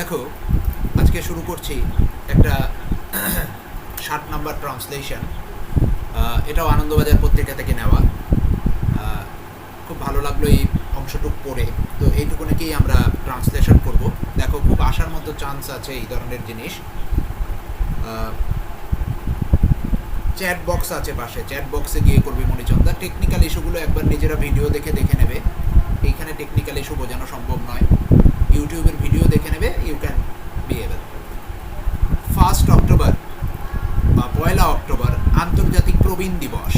দেখো, আজকে শুরু করছি একটা 60 নম্বর ট্রান্সলেশন। এটাও আনন্দবাজার পত্রিকা থেকে নেওয়া। খুব ভালো লাগলো এই অংশটুক পড়ে। তো এইটুকুনিকেই আমরা ট্রান্সলেশন করব। দেখো, খুব আসার মতো চান্স আছে এই ধরনের জিনিস। চ্যাট বক্স আছে পাশে, চ্যাট বক্সে গিয়ে করবি মণিচন্দা। টেকনিক্যাল ইস্যুগুলো একবার নিজেরা ভিডিও দেখে নেবে। এইখানে টেকনিক্যাল ইস্যু বোঝানো সম্ভব নয়। ইউটিউবের ভিডিও দেখে নেবে, you can be able. 1 October বা 1 অক্টোবর আন্তর্জাতিক প্রবীণ দিবস।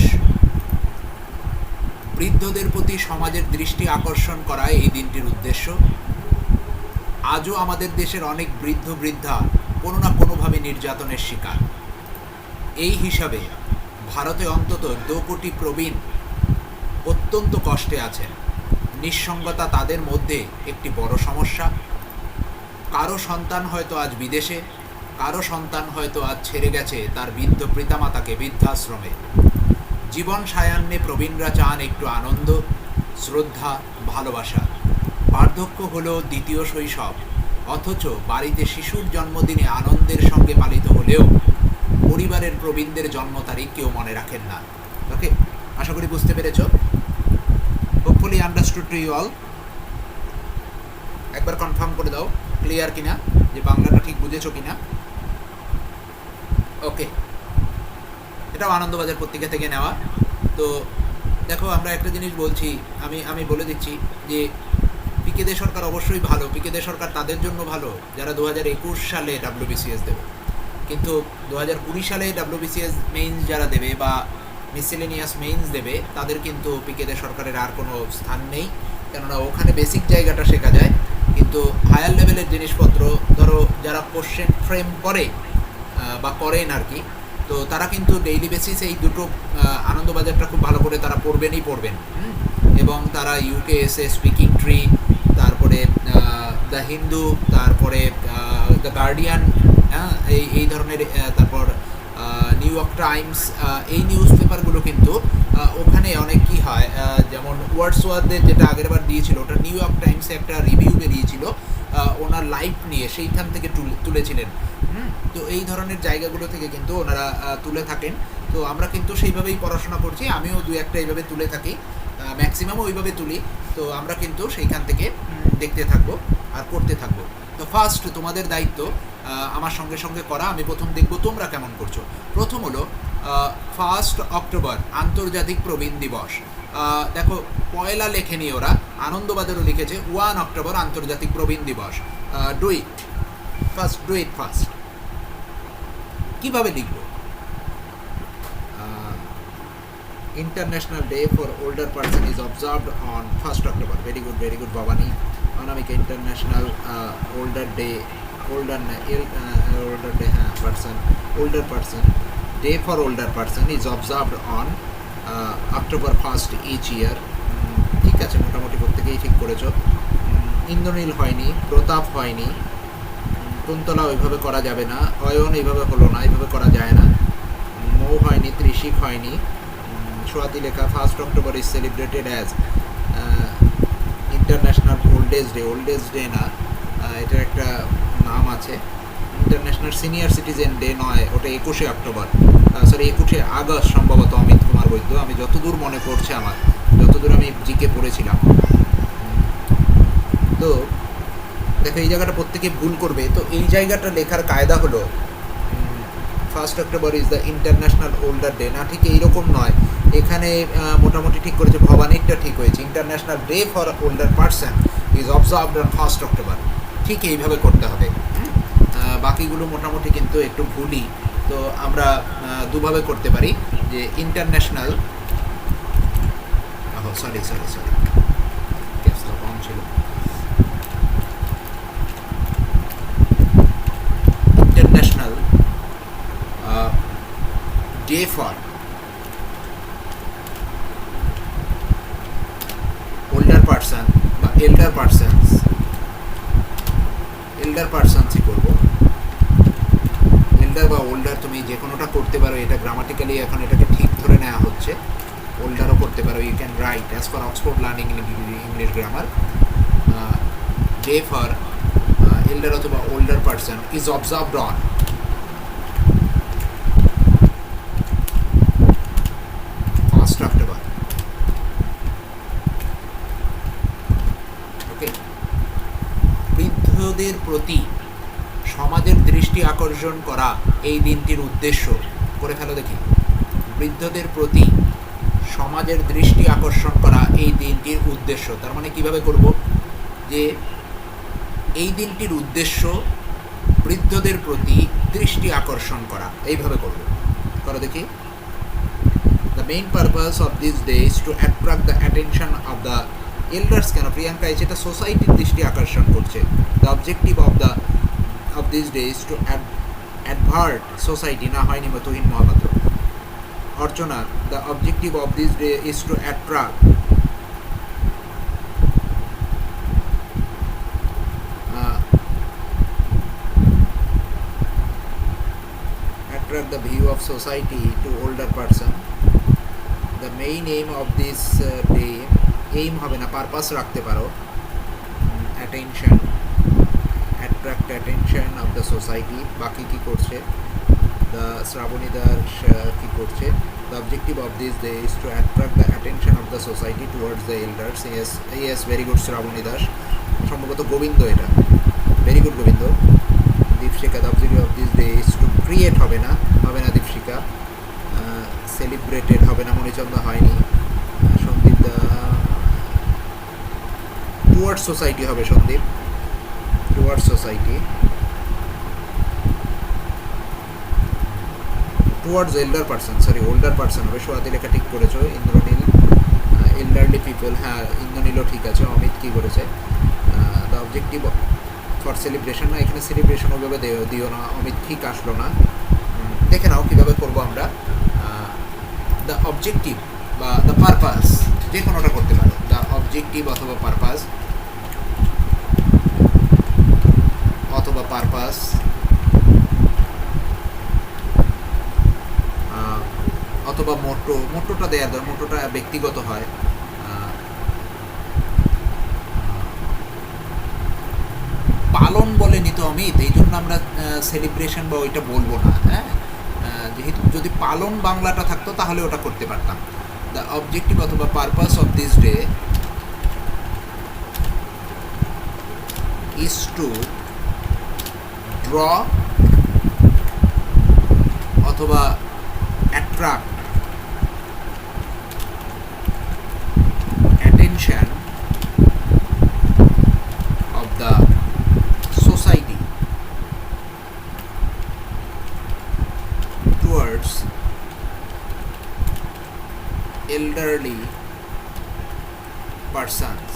বৃদ্ধদের প্রতি সমাজের দৃষ্টি আকর্ষণ করা এই দিনটির উদ্দেশ্য। আজও আমাদের দেশের অনেক বৃদ্ধ বৃদ্ধা কোনো না কোনোভাবে নির্যাতনের শিকার। এই হিসাবে ভারতে অন্তত 2 কোটি প্রবীণ অত্যন্ত কষ্টে আছেন। নিঃসঙ্গতা তাদের মধ্যে একটি বড় সমস্যা। কারো সন্তান হয়তো আজ বিদেশে, কারো সন্তান হয়তো আজ ছেড়ে গেছে তার বৃদ্ধ পিতামাতাকে বৃদ্ধাশ্রমে। জীবন সায়ান্নে প্রবীণরা চান একটু আনন্দ, শ্রদ্ধা, ভালোবাসা। বার্ধক্য হলো দ্বিতীয় শৈশব, অথচ বাড়িতে শিশুর জন্মদিনে আনন্দের সঙ্গে পালিত হলেও পরিবারের প্রবীণদের জন্ম তারিখ কেউ মনে রাখেন না। ওকে, আশা করি বুঝতে পেরেছ। Hopefully understood to you all. একবার কনফার্ম করে দাও ক্লিয়ার কিনা, যে বাংলাটা ঠিক বুঝেছো কিনা। ওকে, এটাও আনন্দবাজার পত্রিকা থেকে নেওয়া। তো দেখো, আমরা একটা জিনিস বলছি, আমি বলে দিচ্ছি যে পিকে দে সরকার অবশ্যই ভালো। পিকে দে সরকার তাদের জন্য ভালো যারা 2021 সালে WBCS দেবে, কিন্তু 2020 সালে WBCS মেইনস যারা দেবে বা মিসেলেনিয়াস মেইনস দেবে, তাদের কিন্তু পিকে দে সরকারের আর কোনো স্থান নেই। কেননা ওখানে বেসিক জায়গাটা শেখা যায়, কিন্তু হায়ার লেভেলের জিনিসপত্র ধরো যারা কোশ্চেন ফ্রেম করে বা করেন আর কি, তো তারা কিন্তু ডেইলি বেসিসে এই দুটো আনন্দবাজারটা খুব ভালো করে তারা পড়বেন। এবং তারা ইউকেএসএ, স্পিকিং ট্রি, তারপরে দ্য হিন্দু, তারপরে দ্য গার্ডিয়ান, এই ধরনের, তারপর নিউ ইয়র্ক টাইমস, এই নিউজ পেপারগুলো কিন্তু ওখানে অনেক কি হয়, যেমন ওয়ার্ডসওয়ার্থের যেটা আগেরবার দিয়েছিল, ওটা নিউ ইয়র্ক টাইমসে একটা রিভিউ বেরিয়েছিল ওনার লাইফ নিয়ে, সেইখান থেকে তুলেছিলেন। তো এই ধরনের জায়গাগুলো থেকে কিন্তু ওনারা তুলে থাকেন। তো আমরা কিন্তু সেইভাবেই পড়াশোনা করছি, আমিও 2-1টা এইভাবে তুলে থাকি, ম্যাক্সিমামও ওইভাবে তুলি। তো আমরা কিন্তু সেইখান থেকে দেখতে থাকবো আর করতে থাকবো। তো ফার্স্ট তোমাদের দায়িত্ব আমার সঙ্গে সঙ্গে করা। আমি প্রথম দেখব তোমরা কেমন করছো। প্রথম হলো 1 অক্টোবর আন্তর্জাতিক প্রবীণ দিবস। দেখো, 1 লেখেনি ওরা, আনন্দবাজারও লিখেছে 1 অক্টোবর আন্তর্জাতিক প্রবীণ দিবস। Do it first. কীভাবে লিখব? International day for older person is observed on 1 October. Very good Bhabani. Anamika, international older day, older person day for older person is observed on October 1st each year. ঠিক আছে, মোটামুটি প্রত্যেকেই ঠিক করেছো। ইন্দ্রনীল হয়নি, প্রতাপ হয়নি, কুন্তলা ওইভাবে করা যাবে না, অয়ন এইভাবে হলো না, এইভাবে করা যায় না, মৌ হয়নি, ত্রিশিক হয়নি, সোয়াতি লেখা 1 October is celebrated as international old age day না, এটার একটা নাম আছে। ইন্টারন্যাশনাল সিনিয়র সিটিজেন ডে নয়, ওটা 21 অক্টোবর, 21 আগস্ট সম্ভবত। অমিত কুমার বৈদ্য, আমি যতদূর মনে পড়ছে, আমার যতদূর আমি জিকে পড়েছিলাম। তো দেখো, এই জায়গাটা প্রত্যেকে ভুল করবে। তো এই জায়গাটা লেখার কায়দা হলো 1 October is the international older day, না ঠিক এইরকম নয়। এখানে মোটামুটি ঠিক করেছে, ভবানীরটা ঠিক হয়েছে। International day for older person is observed on 1 October, ঠিক এইভাবে করতে হবে। বাকিগুলো মোটামুটি কিন্তু একটু ভুলই। তো আমরা দুভাবে করতে পারি, যে ইন্টারন্যাশনাল, সরি ক্যাপসটা কম ছিল। International day for older person বা এল্ডার পার্সনসই করবো। এল্ডার বা ওল্ডার তুমি যে কোনোটা করতে পারো, এটা গ্রামাটিক্যালি এখন এটাকে ঠিক ধরে নেওয়া হচ্ছে। ওল্ডারও করতে পারো, you can write as per Oxford learning English grammar. Day for elder অথবা older person is observed on October. Okay, বৃদ্ধদের প্রতি সমাজের দৃষ্টি আকর্ষণ করা এই দিনটির উদ্দেশ্য। করে ফেলো দেখি। বৃদ্ধদের প্রতি সমাজের দৃষ্টি আকর্ষণ করা এই দিনটির উদ্দেশ্য। তার মানে কিভাবে করব, যে এই দিনটির উদ্দেশ্য বৃদ্ধদের প্রতি দৃষ্টি আকর্ষণ করা, এইভাবে করব। করো দেখি। The main purpose of this day is to attract the attention of the elders. কেন প্রিয়াঙ্কা এই যেটা সোসাইটির দৃষ্টি আকর্ষণ করছে। The objective of this day is to advert society, না হয়নি তুহিন মোহাম্মদ অর্চনা। The objective of this day is to attract the view of society to older person. The main aim of this day, aim হবে না, purpose রাখতে পারো, attention, attract attention of the society। বাকি কি করছে, the শ্রাবণীদার কি করছে, the objective of this day is to attract the attention of the society towards the elders। yes very good Shrabani Das, সম্ভবত গোবিন্দ এটা, very good Gobinda. Dipshikha, the objective of this day is to create, হবে না দীপশিকা। Celebrated হবে না, মণিচন্দ্র হয়নি। সন্দীপ দা, towards society হবে Sandip, towards society, towards elder person, sorry older person হবে। সোয়াদি লেখা ঠিক করেছো। ইন্দ্রনীল, এল্ডারলি পিপল, হ্যাঁ ইন্দ্রনীলও ঠিক আছে। অমিত কি করেছে, দ্য অবজেক্টিভ ফর সেলিব্রেশন, না এখানে সেলিব্রেশন ওইভাবে দিও না, অমিত ঠিক আসলো না। দেখে নাও কীভাবে করবো আমরা। দ্য অবজেক্টিভ বা দ্য পারপাস, যে কোনোটা করতে পারো, দ্য অবজেক্টিভ অথবা পারপাস, অথবা মোটোটা দেওয়ার দর, মোটোটা ব্যক্তিগত হয়। পালন বলেনি তো অমিত, এই জন্য আমরা সেলিব্রেশন বা ওইটা বলবো না। হ্যাঁ, যেহেতু যদি পালন বাংলাটা থাকতো তাহলে ওটা করতে পারতাম। দ্য অবজেক্টিভ অথবা purpose of this day is to draw অথবা attract attention of the society towards elderly persons,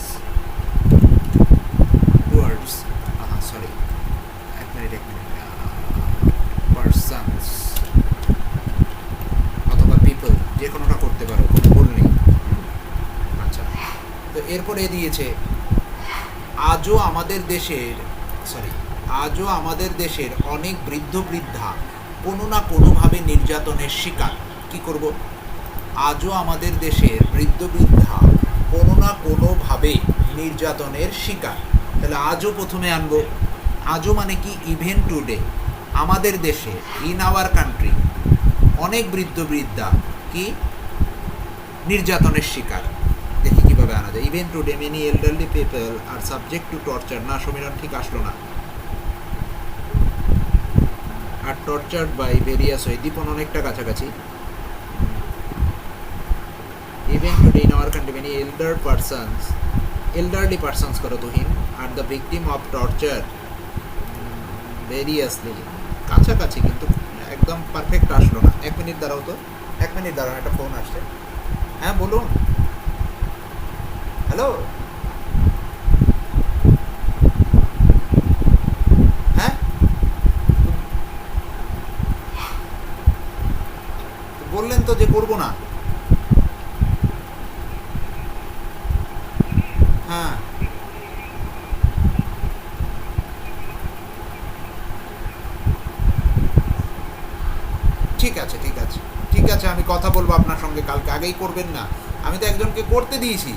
towards persons অথবা পিপল, যে কোনোটা করতে পারো, কোনো ভুল নেই। আচ্ছা, তো এরপরে দিয়েছে আজও আমাদের দেশের অনেক বৃদ্ধ বৃদ্ধা কোনো না কোনোভাবে নির্যাতনের শিকার। কি করব, আজও আমাদের দেশের বৃদ্ধ বৃদ্ধা কোনো না কোনোভাবে নির্যাতনের শিকার। তাহলে আজও প্রথমে আনবো। আজও মানে কি, ইভেন টুডে, আমাদের দেশে, ইন আওয়ার কান্ট্রি, অনেক বৃদ্ধ বৃদ্ধা কি নির্যাতনের শিকার। দেখি কিভাবে আনা যায়। Even today many elderly people are subject to torture, না সমীরণ ঠিক আসলো না। Are tortured by various way, Dipan অনেকটা কাছাকাছি। Even today in our country many elderly persons করো Tuhin, are the victim of torture variously, কাছাকাছি কিন্তু একদম পারফেক্ট আসলো না। 1 মিনিট দাঁড়াও তো, 1 মিনিট দাঁড়াও, একটা ফোন আসছে। হ্যাঁ বলুন। হ্যালো, হ্যাঁ বললেন তো যে করবো না। হ্যাঁ ঠিক আছে ঠিক আছে ঠিক আছে, আমি কথা বলবো আপনার সঙ্গে কালকে। আগেই করবেন না, আমি তো একজনকে করতে দিয়েছি।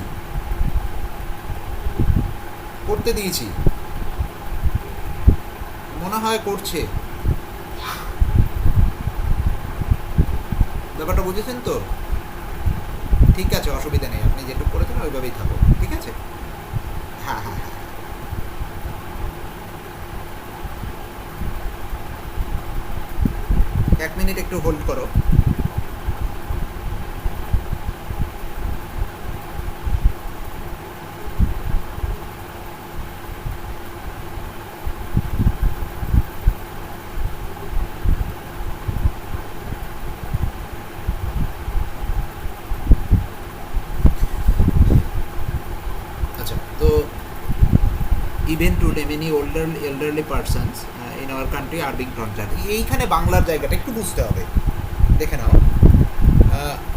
মনে হয় করছে। ব্যাপারটা বুঝেছেন তো? ঠিক আছে, অসুবিধা নেই, আপনি যেটুকু করেছেন ওইভাবেই থাকো, ঠিক আছে? হ্যাঁ হ্যাঁ হ্যাঁ, 1 মিনিট একটু হোল্ড করো। আচ্ছা, তো even today many elderly persons in our country are being tortured. এইখানে বাংলার জায়গাটা একটু বুঝতে হবে, দেখে নাও।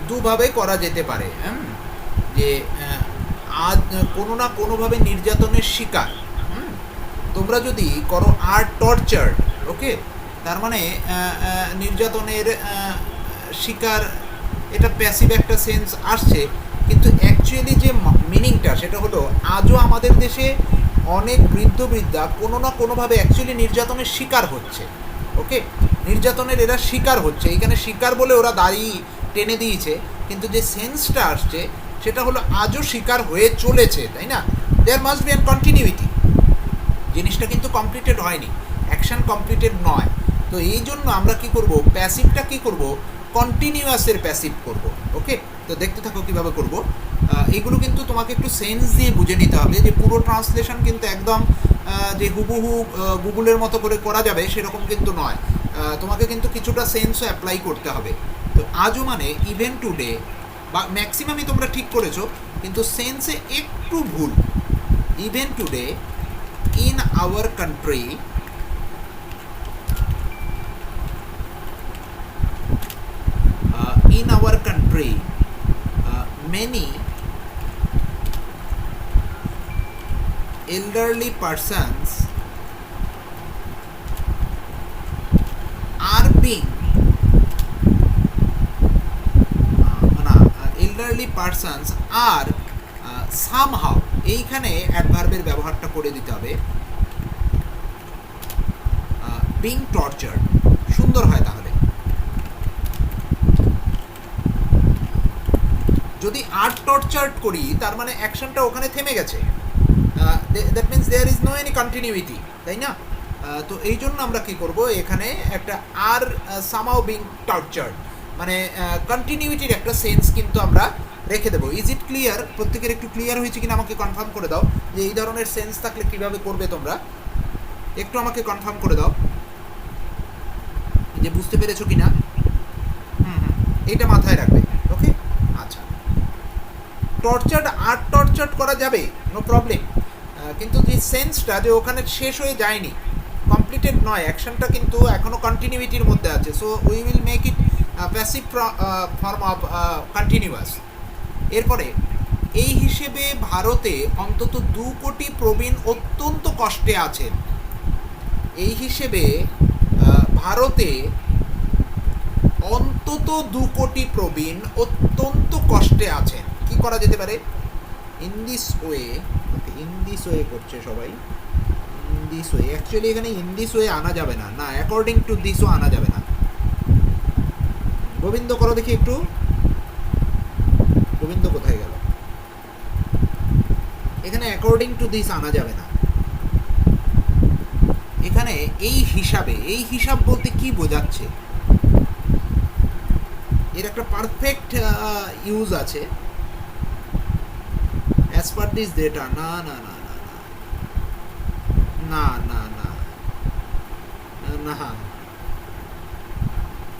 দুভাবে করা যেতে পারে, যে আজ কোনো না কোনোভাবে নির্যাতনের শিকার, তোমরা যদি করো আর টর্চার্ড, ওকে, তার মানে নির্যাতনের শিকার, এটা প্যাসিভ একটা সেন্স আসছে, কিন্তু অ্যাকচুয়ালি যে মিনিংটা সেটা হলো আজও আমাদের দেশে অনেক বৃদ্ধ বৃদ্ধা কোনো না কোনোভাবে অ্যাকচুয়ালি নির্যাতনের শিকার হচ্ছে, ওকে, নির্যাতনের এরা শিকার হচ্ছে। এইখানে শিকার বলে ওরা দাড়ি টেনে দিয়েছে, কিন্তু যে সেন্সটা আসছে সেটা হলো আজও শিকার হয়ে চলেছে, তাই না? There must be an continuity, জিনিসটা কিন্তু কমপ্লিটেড হয়নি, অ্যাকশন কমপ্লিটেড নয়। তো এই জন্য আমরা কি করব, প্যাসিভটা কি করব, কন্টিনিউয়াসের প্যাসিভ করব, ওকে। তো দেখতে থাকো কীভাবে করব। এগুলো কিন্তু তোমাকে একটু সেন্স দিয়ে বুঝে নিতে হবে, যে পুরো ট্রান্সলেশন কিন্তু একদম যে হুবহু গুগলের মতো করে করা যাবে সেরকম কিন্তু নয়, তোমাকে কিন্তু কিছুটা সেন্সও অ্যাপ্লাই করতে হবে। তো আজও মানে ইভেন টুডে, বা ম্যাক্সিমামই তোমরা ঠিক করেছো, কিন্তু সেন্সে একটু ভুল। Even today in our country many elderly persons are being elderly persons are somehow, এইখানে অ্যাডভার্বের ব্যবহারটা করে দিতে হবে, বিং টর্চার্ড, সুন্দর হয় তাহলে। যদি আর টর্চার্ড করি তার মানে অ্যাকশনটা ওখানে থেমে গেছে, that means there is no any continuity, তাই না? তো এই জন্য আমরা কি করব, এখানে একটা আর সামাও বিং টর্চার্ড, মানে কন্টিনিউইটির একটা সেন্স কিন্তু আমরা রেখে দেবো। Is it clear? প্রত্যেকের একটু ক্লিয়ার হয়েছে কিনা আমাকে কনফার্ম করে দাও, যে এই ধরনের সেন্স থাকলে কীভাবে করবে তোমরা, একটু আমাকে কনফার্ম করে দাও যে বুঝতে পেরেছো কিনা। এইটা মাথায় রাখবে, ওকে। আচ্ছা, টর্চার্ড আর টর্চার্ড করা যাবে, নো প্রবলেম, কিন্তু যে সেন্সটা যে ওখানে শেষ হয়ে যায়নি, কমপ্লিটেড নয়, অ্যাকশনটা কিন্তু এখনও কন্টিনিউইটির মধ্যে আছে, so we will make it passive form of continuous. এরপরে এই হিসেবে ভারতে অন্তত 2 কোটি প্রবীণ অত্যন্ত কষ্টে আছেন। এই হিসেবে ভারতে অন্তত 2 কোটি প্রবীণ অত্যন্ত কষ্টে আছেন। কি করা যেতে পারে? ইন দিস ওয়ে করছে সবাই, ইন দিস ওয়ে, অ্যাকচুয়ালি এখানে ইন দিস ওয়ে আনা যাবে না, না অ্যাকর্ডিং টু দিসও আনা যাবে না। গোবিন্দ করো দেখি একটু, গোবিন্দ কোথায় গেল? এখানে অ্যাকর্ডিং টু দিস আনা যাবে না, এখানে এই হিসাবে, এই হিসাব বলতে কি বোঝাচ্ছে, এর একটা পারফেক্ট ইউজ আছে, অ্যাজ পার দিস ডেটা। না না না না না না না না না,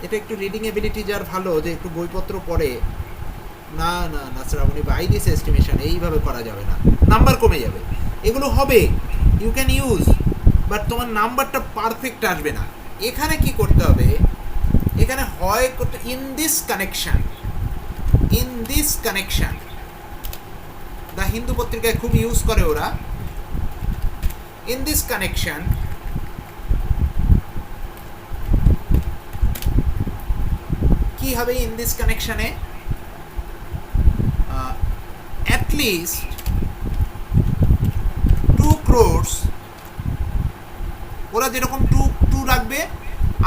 এটা একটু রিডিং এবিলিটি যার ভালো, যে একটু বইপত্র পড়ে, না না না শ্রাবণী, বাই দিস এস্টিমেশন এইভাবে করা যাবে না, নাম্বার কমে যাবে। এগুলো হবে, ইউ ক্যান ইউজ, বাট তোমার নাম্বারটা পারফেক্ট আসবে না। এখানে কি করতে হবে, এখানে হয় in this connection, in this connection, the Hindu পত্রিকায় খুব ইউজ করে ওরা, ইন দিস কানেকশন কি হবে, in this কানেকশনে at least 2 crores ওরা যেরকম টু টু রাখবে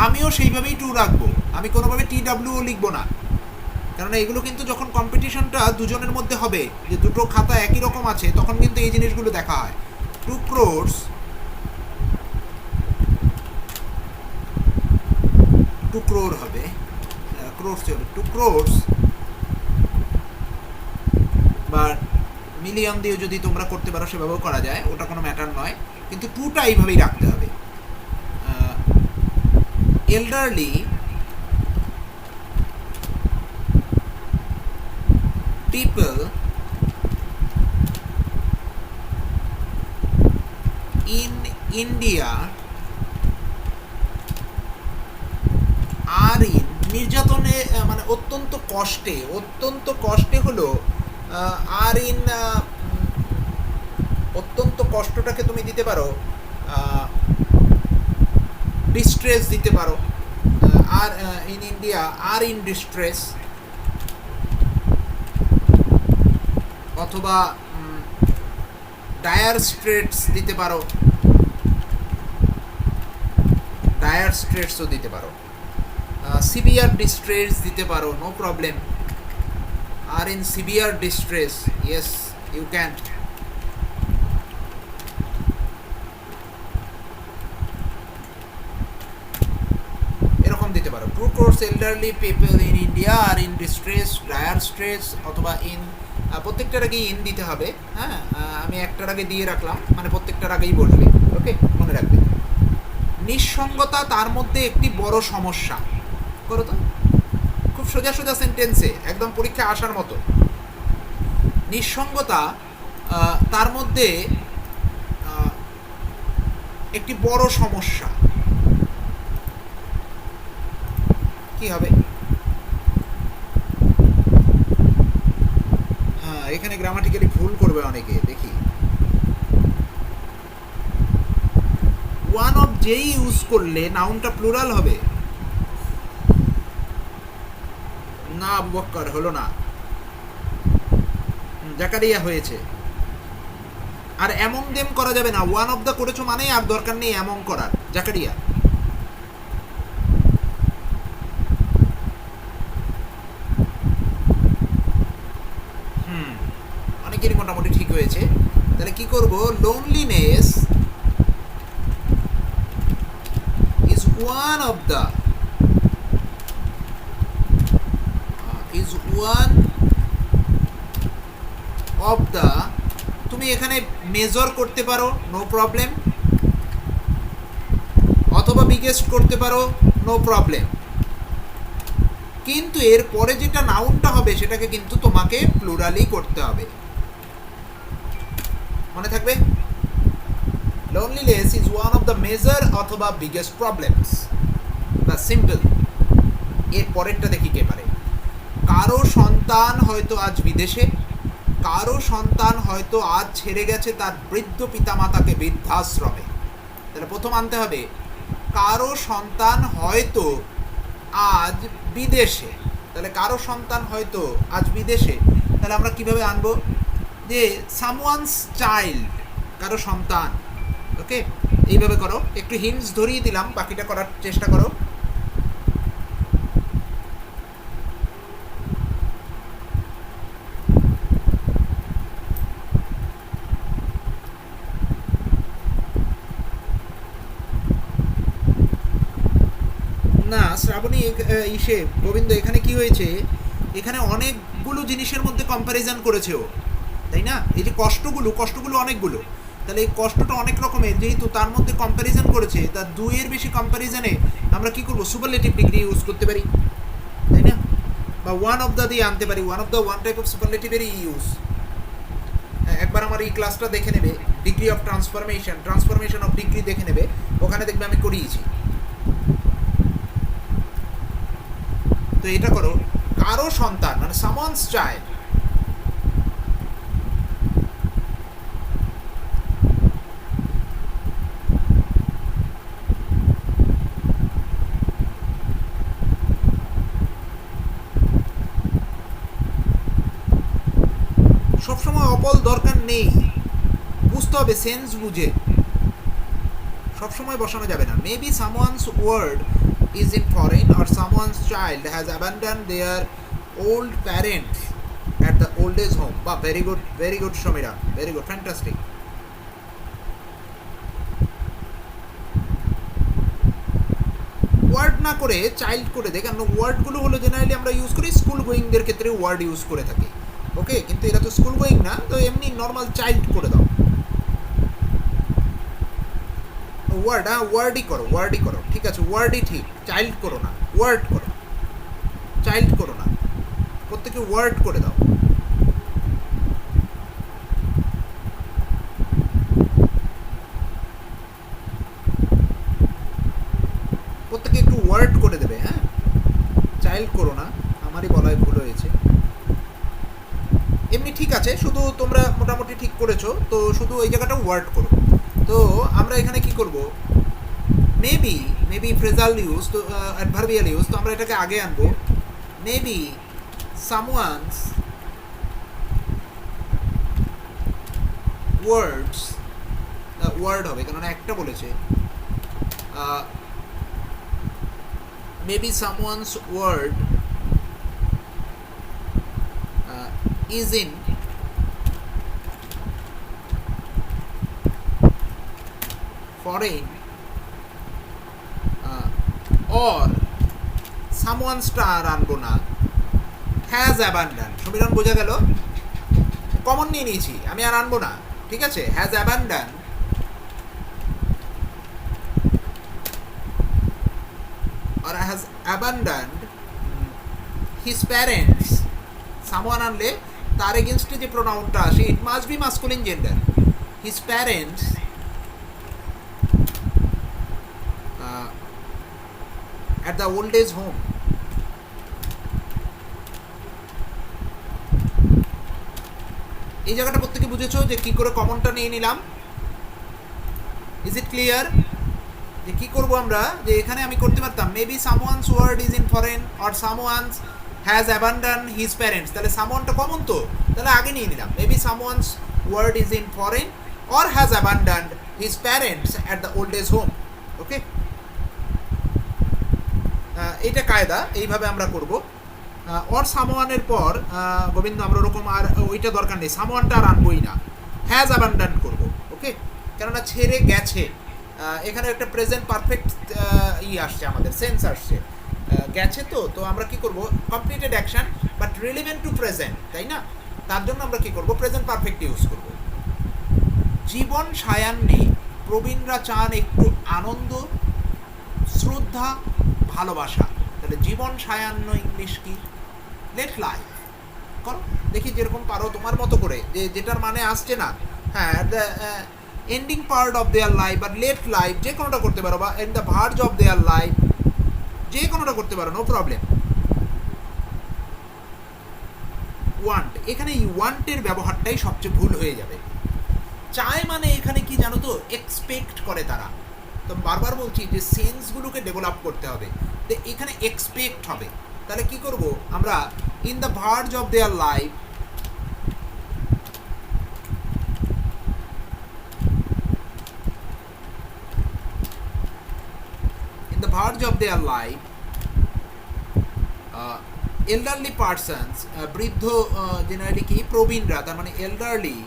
আমিও সেইভাবেই টু রাখবো, আমি কোনোভাবে TWও লিখবো না, কারণ এগুলো কিন্তু যখন কম্পিটিশনটা দুজনের মধ্যে হবে, যে দুটো খাতা একই রকম আছে, তখন কিন্তু এই জিনিসগুলো দেখা হয়। 2 crores 2 crore হবে, ক্রোর্স হবে 2 crores, বা মিলিয়ন দিয়ে যদি তোমরা করতে পারো সেভাবেও করা যায়, ওটা কোনো ম্যাটার নয়, কিন্তু টুটা এইভাবেই রাখতে হবে। Elderly people in India are in নির্যাতনে মানে অত্যন্ত কষ্টে হলো আর ইন অত্যন্ত কষ্টটাকে তুমি দিতে পারো ডিস্ট্রেস দিতে পারো, আর ইন ইন্ডিয়া আর ইন ডিস্ট্রেস, অথবা ডায়ার স্ট্রেটস দিতে পারো, ডায়ার স্ট্রেটসও দিতে পারো, সিভিয়ার ডিস্ট্রেস দিতে পারো, নো প্রবলেম। আর in severe distress, yes you can. এরকম দিতে পারো, 2 crores elderly people in India are in distress, dire stress, অথবা ইন, প্রত্যেকটার আগে ইন দিতে হবে। হ্যাঁ, আমি একটার আগে দিয়ে রাখলাম, মানে প্রত্যেকটার আগেই বলবে। ওকে, মনে রাখবে। নিঃসঙ্গতা তার মধ্যে একটি বড় সমস্যা। করো তো, খুব সোজা সোজা সেন্টেন্সে, একদম পরীক্ষায় আসার মতো। নিঃসঙ্গতা তার মধ্যে একটি বড় সমস্যা। কি হবে? হ্যাঁ, এখানে গ্রামাটিক্যালি ভুল করবে অনেকে, দেখি। ওয়ান অফ যেই ইউজ করলে নাউনটা প্লুরাল হবে না, আবু বকর হলো না, জাকারিয়া হয়েছে। আর এমন দেম করা যাবে না, ওয়ান অফ দা করেছো মানে আর দরকার নেই এমন করার, জাকারিয়া। অনেকেরই মোটামুটি ঠিক হয়েছে। তাহলে কি করব? Loneliness is one of the তুমি এখানে মেজর করতে পারো, নো প্রবলেম, অথবা বিগেস্ট করতে পারো, নো প্রবলেম, কিন্তু এর পরে যেটা নাউনটা হবে সেটাকে কিন্তু তোমাকে প্লুরালি করতে হবে, মনে থাকবে। Loneliness is one of the major অথবা বিগেস্ট প্রবলেমস, বা সিম্পল। এর পরেরটা দেখি কে পারে। কারো সন্তান হয়তো আজ বিদেশে, কারো সন্তান হয়তো আজ ছেড়ে গেছে তার বৃদ্ধ পিতামাতাকে বৃদ্ধাশ্রমে। তাহলে প্রথম আনতে হবে কারো সন্তান হয়তো আজ বিদেশে। তাহলে কারো সন্তান হয়তো আজ বিদেশে, তাহলে আমরা কিভাবে আনবো? যে সামওয়ানস চাইল্ড, কারো সন্তান। ওকে, এইভাবে করো। একটু হিন্টস ধরিয়ে দিলাম, বাকিটা করার চেষ্টা করো। না শ্রাবণী, ইসে গোবিন্দ, এখানে কি হয়েছে? এখানে অনেকগুলো জিনিসের মধ্যে কম্প্যারিজন করেছে ও, তাই না? এই যে কষ্টগুলো অনেকগুলো, তাহলে এই কষ্টটা অনেক রকমের, যেহেতু তার মধ্যে কম্প্যারিজন করেছে, তার দুইয়ের বেশি কম্প্যারিজনে আমরা কি করবো? সুপারলেটিভ ডিগ্রি ইউজ করতে পারি, তাই না? বা ওয়ান অফ দ্য দিয়ে আনতে পারি, ওয়ান টাইপ অফ সুপারলেটিভেরই ইউজ। একবার আমার এই ক্লাসটা দেখে নেবে, degree of transformation of degree দেখে নেবে, ওখানে দেখবে আমি করিয়েছি। তো এটা করো, কারো সন্তান মানে সামওয়ানস চাইল্ড। সবসময় অপল দরকার নেই, বুঝতে হবে সেন্স বুঝে। সবসময় বসানো যাবে না। Maybe someone's ward is in foreign or someone's child has abandon their old parents at the old age home. বা very good Samira, very good, fantastic. Ward না করে চাইল্ড করে দে, কারণ ওয়ার্ডগুলো হলো জেনারেলি আমরা ইউজ করি স্কুল গোয়িংদের ক্ষেত্রে ওয়ার্ড ইউজ করে থাকি। ওকে, কিন্তু এরা তো স্কুল গোয়িং না, তো এমনি নর্মাল চাইল্ড করে দাও। ওয়ার্ড, হ্যাঁ ওয়ার্ডই করো, ওয়ার্ডই করো, ঠিক আছে, ওয়ার্ডই ঠিক, চাইল্ড করো না, ওয়ার্ড করো, চাইল্ড করো না, প্রত্যেকে ওয়ার্ড করে দাও। প্রত্যেকে একটু ওয়ার্ড করে দেবে, হ্যাঁ, চাইল্ড করো না, আমারই বলায় ভুল হয়েছে। এমনি ঠিক আছে, শুধু তোমরা মোটামুটি ঠিক করেছো, তো শুধু এই জায়গাটা ওয়ার্ড করো। তো আমরা এখানে কি করব, মেবি ফ্রেজাল ইউজ, তো অ্যাডভার্বিয়াল ইউজ, তো আমরা এটাকে আগে আনবো। মেবি সামওয়ানস ওয়ার্ডস, ওয়ার্ড হবে কারণ একটা বলেছে, maybe someone's word is in foreign or someone star আনবো না, has abandoned। সমীরণ বোঝা গেল, কমন নিয়ে নিয়েছি, আমি আর আনবো না, ঠিক আছে। has abandoned or has abandoned his parents। Someone আনলে তার এগেনস্টে যে প্রোনাউনটা আসে, it must be masculine gender. His parents at the old age home. এই জায়গাটা প্রত্যেকে বুঝেছো যে কি করে কমনটা নিয়ে নিলাম? ইজ ইট ক্লিয়ার যে কি করব আমরা? যে এখানে আমি করতে পারতাম maybe someone's ward is in foreign or someone's has abandon his parents, তাহলে সামওয়ানটা কমন তো, তাহলে আগে নিয়ে নিলাম। Maybe someone's ward is in foreign or has abandon his parents at the old age home. Okay, এইটা কায়দা, এইভাবে আমরা করব। অর সামওয়ানের পর গোবিন্দ আমরা ওরকম আর ওইটা দরকার নেই, সামওয়ানটা আর আনবই না, হ্যাজ অ্যাবান্ডন করব। ওকে, কেননা ছেড়ে গেছে, এখানে একটা প্রেজেন্ট পারফেক্ট আসছে, আমাদের সেন্স আসছে, গেছে, তো আমরা কি করব, completed action but relevant two present, তাই না? তার জন্য আমরা কি করব, প্রেজেন্ট পারফেক্ট ইউজ করব। জীবন সায়ান্নে প্রবীণরা চান একটু আনন্দ, শ্রদ্ধা, ভালোবাসা। তাহলে জীবন সায়ান্ন ইংলিশ কি? Late life. করো দেখি যেরকম পারো তোমার মতো করে, যে যেটার মানে আসছে না, হ্যাঁ, the ending part of their life বা লেট লাইফ, যে কোনোটা করতে পারো, বা in the verge of their life, যে কোনোটা করতে পারো, নো প্রবলেম। ওয়ান্ট, এখানে এই ওয়ান্টের ব্যবহারটাই সবচেয়ে ভুল হয়ে যাবে। চায় মানে এখানে কি জানো তো, এক্সপেক্ট করে তারা। তো বারবার বলছি যে সেন্সগুলোকে ডেভেলপ করতে হবে, তো এখানে এক্সপেক্ট হবে। তাহলে কি করব আমরা, in the verge of their life, in the verge of their life, elderly persons, বৃদ্ধ জেনারেলি কি, প্রবীণরা, তার মানে এল্ডারলি,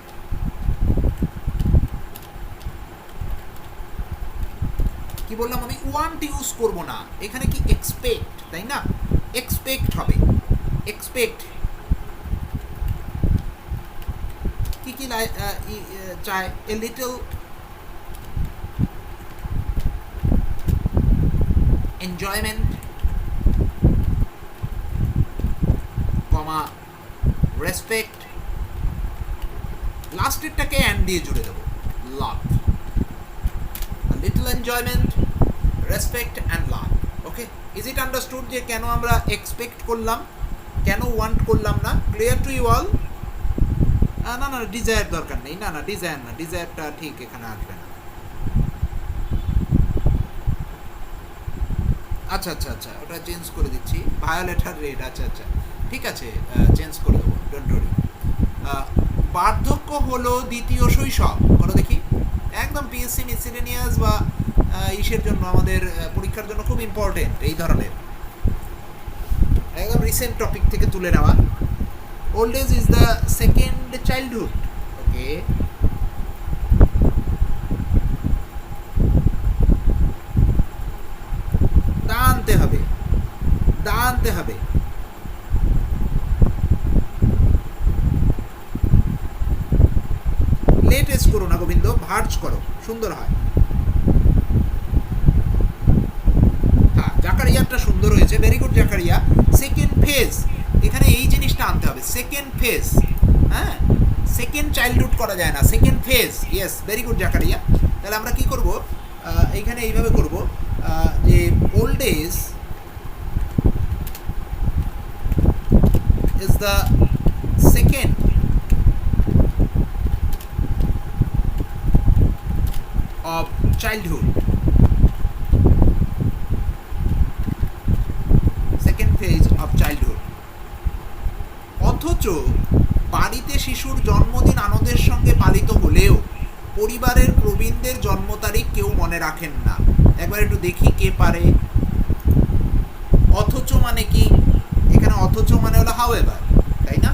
কি বললাম আমি, ওয়ান্ট ইউজ করব না, এখানে কি এক্সপেক্ট, তাই না? এক্সপেক্ট হবে, এক্সপেক্ট কি কি চায়, a little enjoyment, comma respect, লাস্টেরটাকে অ্যান্ড দিয়ে জুড়ে দেবো, love, little enjoyment, respect and love. Okay, is it understood যে কেন আমরা এক্সপেক্ট করলাম, কেন ওয়ান্ট করলাম না? Clear to you all? না না, ডিজায়ার দরকার নেই, না না, ডিজায়ার না, ডিজায়ারটা ঠিক এখানে আসবে না। আচ্ছা আচ্ছা আচ্ছা, ওটা চেঞ্জ করে দিচ্ছি, ভায়োলেট আর রেড, আচ্ছা আচ্ছা ঠিক আছে, চেঞ্জ করে দেবো, ডোন্ট ওয়ারি। বার্ধক্য হলো দ্বিতীয় শৈশব, করো দেখি, একদম পিএসসি মিসেলেনিয়াস বা ইসের জন্য, আমাদের পরীক্ষার জন্য খুব ইম্পর্টেন্ট এই ধরনের, একদম রিসেন্ট টপিক থেকে তুলে নেওয়া। Old age is the second childhood. Okay, the আনতে হবে, দা আনতে হবে। লেটেস্ট করো না গোবিন্দ, ভার্জ করো, সুন্দর হয়। হ্যাঁ, জাকারিয়াটা সুন্দর হয়েছে, very good Zakaria. Second phase, এখানে এই জিনিসটা আনতে হবে, সেকেন্ড ফেজ। হ্যাঁ, সেকেন্ড চাইল্ডহুড করা যায় না, second phase. Yes, very good Zakaria. তাহলে আমরা কি করব, এইখানে এইভাবে করব যে old age is the second of childhood, second phase of childhood। অথচ বাড়িতে শিশুর জন্মদিন আনন্দের সঙ্গে পালিত হলেও পরিবারের প্রবীণদের জন্ম তারিখ কেউ মনে রাখেন না। একবার একটু দেখি কে পারে। অথচ মানে কি, এখানে অথচ মানে হলো হাউএভার, তাই না?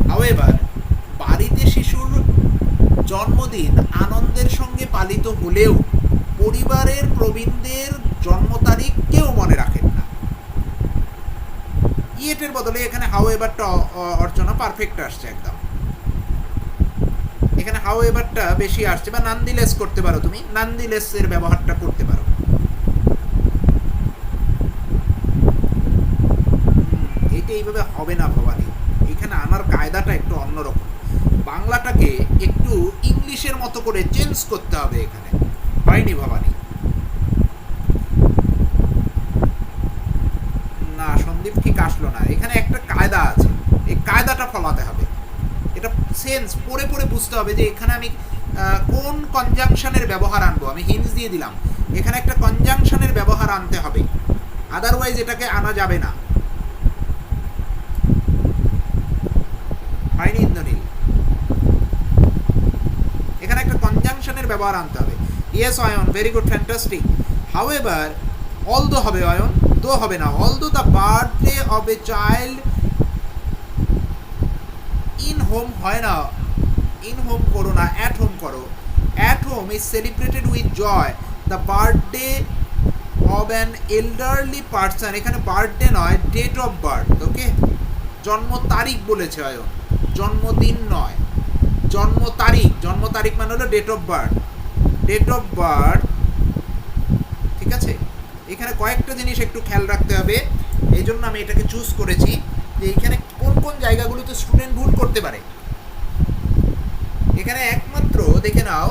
হাউএভার, বাড়িতে শিশুর জন্মদিন আনন্দের সঙ্গে পালিত হলেও পরিবারের প্রবীণদের জন্ম তারিখ কেউ মনে রাখেন না। ইয়েটের বদলে এখানে হাউ এভারটা অর্চনা পারফেক্ট আসছে একদম। এখানে হাউ এভারটা বেশি আসছে, বা নানদিলেস করতে পারো, তুমি নানদিলেস এর ব্যবহারটা করতে পারো। এইটা এইভাবে হবে না ভবানী, এখানে আনার কায়দাটা একটু অন্যরকম। বাংলাটাকে একটু ইংলিশের মতো করে চেঞ্জ করতে হবে, এখানে হয়নি ভবানী। না, সন্দীপ ঠিক আসলো না। এখানে একটা কায়দা আছে, এই কায়দাটা ফলাতে হবে। এটা সেন্স পড়ে পড়ে বুঝতে হবে যে এখানে আমি কোন কনজাংশনের ব্যবহার আনবো। আমি হিন্টস দিয়ে দিলাম, এখানে একটা কনজাংশনের ব্যবহার আনতে হবে, আদারওয়াইজ এটাকে আনা যাবে না। হয়নি ইন্দ্রনীল, এখানে একটা কনজাংশনের ব্যবহার আনতে হবে। Yes Ayan, very good, fantastic. However, although হবে অয়ন, দো হবে না। Although the birthday of a child in home হয় না, ইন হোম করো না, অ্যাট হোম করো। At home is celebrated with joy the birthday of an elderly person. এখানে birthday নয়, ডেট অফ বার্থ। ওকে, জন্ম তারিখ বলেছে অয়ন, জন্মদিন নয়, জন্ম তারিখ। জন্ম তারিখ মানে হলো date of birth, date of birth. ঠিক আছে, এখানে কয়েকটা জিনিস একটু খেয়াল রাখতে হবে, এই জন্য আমি এটাকে চুজ করেছি যে এখানে কোন কোন জায়গাগুলোতে স্টুডেন্ট ভুল করতে পারে। এখানে একমাত্র দেখে নাও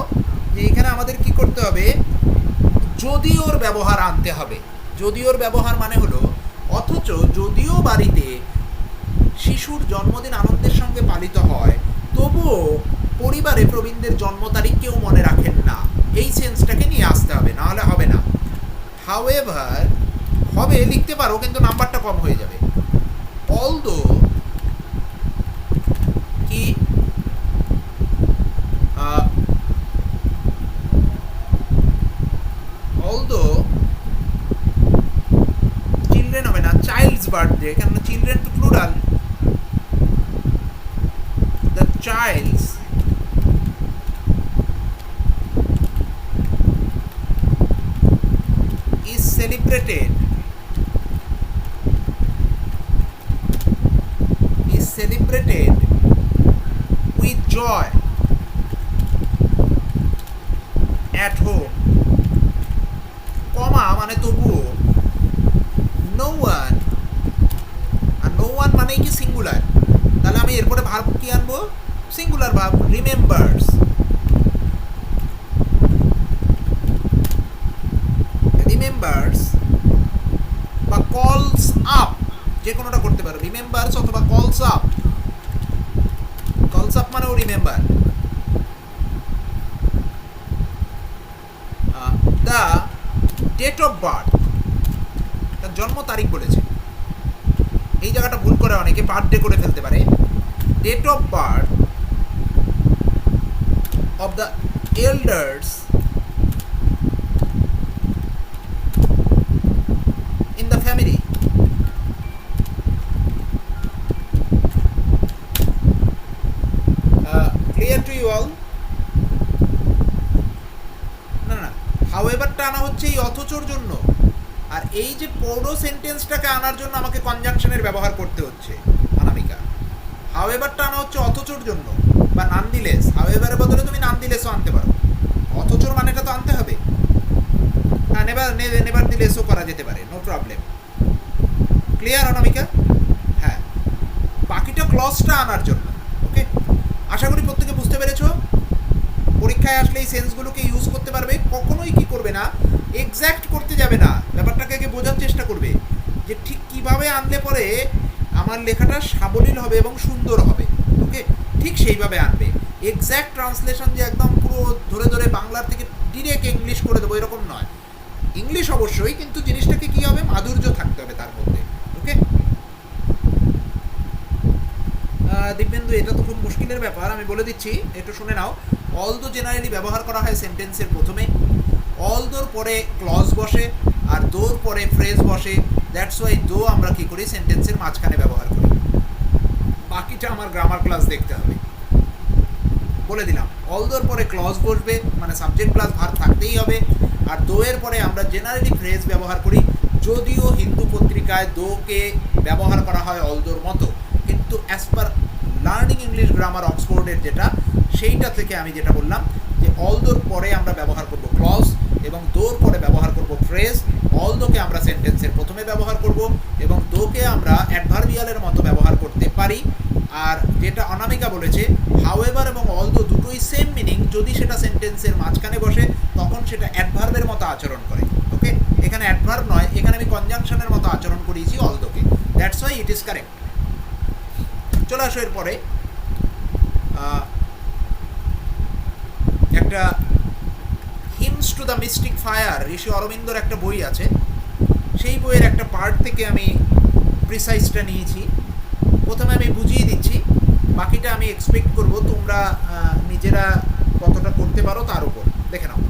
যে এখানে আমাদের কি করতে হবে, যদিওর ব্যবহার আনতে হবে। যদিওর ব্যবহার মানে হলো অথচ যদিও বাড়িতে শিশুর জন্মদিন আনন্দের সঙ্গে পালিত হয়, তবুও পরিবারে প্রবীণদের জন্ম তারিখ কেউ মনে রাখেন না। এই সেন্সটাকে নিয়ে আসতে হবে, না হলে হবে না। হাউএভার হবে, লিখতে পারো, কিন্তু নাম্বারটা কম হয়ে যাবে। অলদো কি, অলদো চিলড্রেন হবে না, চাইল্ডস বার্থডে, কেন চিলড্রেন তো plural. The child's is celebrated with joy at home, comma মানে তবুও, no one, আর no one মানে কি সিঙ্গুলার, তাহলে আমি এরপরে ভার্ব কি আনবো, সিঙ্গুলার ভার্ব, রিমেম্বার্স। রিমেম্বার্স বা কলস আপ, যে কোনোটা করতে পারো, রিমেম্বার্স অথবা কলস আপ। কলস আপ মানেও remember. The date of birth, তার জন্ম তারিখ বলেছে, এই জায়গাটা ভুল করে অনেকে বার্থডে করে ফেলতে পারে। Date of birth of the elders হাউএভারটা আনা হচ্ছে এই অথচর জন্য, আর এই যে পৌর সেন্টেন্সটাকে আনার জন্য আমাকে কনজাংশনের ব্যবহার করতে হচ্ছে অনামিকা। হাউএভারটা আনা হচ্ছে অথচর জন্য, বা নানদিলেস। হাউএভারের বদলে তুমি নানদিলেসও আনতে পারো, অথচর মানেটা তো আনতে হবে। হ্যাঁ, নেভার দিলেসও করা যেতে পারে, নো প্রবলেম। ক্লিয়ার অনামিকা? হ্যাঁ, বাকিটা ক্লজটা আনার জন্য। ওকে, আশা করি প্রত্যেকে বুঝতে পেরেছো। পরীক্ষায় আসলে এই সেন্সগুলোকে ইউজ করতে পারবে। কখনোই কি করবে না, এক্স্যাক্ট করতে যাবে না, ব্যাপারটাকে আগে বোঝার চেষ্টা করবে যে ঠিক কিভাবে আনলে পরে আমার লেখাটা সাবলীল হবে এবং সুন্দর হবে। ওকে, ঠিক সেইভাবে আনবে। এক্স্যাক্ট ট্রান্সলেশন যে একদম পুরো ধরে ধরে বাংলার থেকে ডিরেক্ট ইংলিশ করে দেবো এরকম নয়। ইংলিশ অবশ্যই, কিন্তু জিনিসটাকে কী হবে, মাধুর্য থাকতে হবে তার মধ্যে। ওকে দিব্যেন্দু, এটা তো খুব মুশকিলের ব্যাপার, আমি বলে দিচ্ছি, একটু শুনে নাও। অলদো জেনারেলি ব্যবহার করা হয় সেন্টেন্সের প্রথমে, অলদোর পরে ক্লজ বসে, আর দোর পরে ফ্রেজ বসে। দ্যাটস ওয়াই দো আমরা কি করি, সেন্টেন্সের মাঝখানে ব্যবহার করি। বাকিটা আমার গ্রামার ক্লাস দেখতে হবে। বলে দিলাম, অলদোর পরে ক্লজ বসবে, মানে সাবজেক্ট প্লাস ভার্ব থাকতেই হবে। আর দো এর পরে আমরা জেনারেলি ফ্রেজ ব্যবহার করি, যদিও হিন্দু পত্রিকায় দোকে ব্যবহার করা হয় অলদোর মতো, কিন্তু as per learning English grammar অক্সফোর্ডের যেটা, সেইটা থেকে আমি যেটা বললাম যে অলদোর পরে আমরা ব্যবহার করব ক্লজ এবং দোর পরে ব্যবহার করব ফ্রেজ। অলদোকে আমরা সেন্টেন্সের প্রথমে ব্যবহার করব এবং দোকে আমরা অ্যাডভার্বিয়ালের মতো ব্যবহার করতে পারি। আর যেটা অনামিকা বলেছে, হাউএভার এবং অলদো দুটোই সেম মিনিং, যদি সেটা সেন্টেন্সের মাঝখানে বসে তখন সেটা অ্যাডভার্বের মতো আচরণ করে। ওকে, এখানে অ্যাডভার্ব নয়, এখানে আমি কনজাংশনের মতো আচরণ করিয়েছি অলদোকে, that's why it is correct. চলে আসো এরপরে একটা hymns to the mystic fire, Rishi অরবিন্দর একটা বই আছে, সেই বইয়ের একটা পার্ট থেকে আমি প্রিসাইজটা নিয়েছি। প্রথমে আমি বুঝিয়ে দিচ্ছি, বাকিটা আমি এক্সপেক্ট করব তোমরা নিজেরা কতটা করতে পারো তার উপর। দেখে নাও।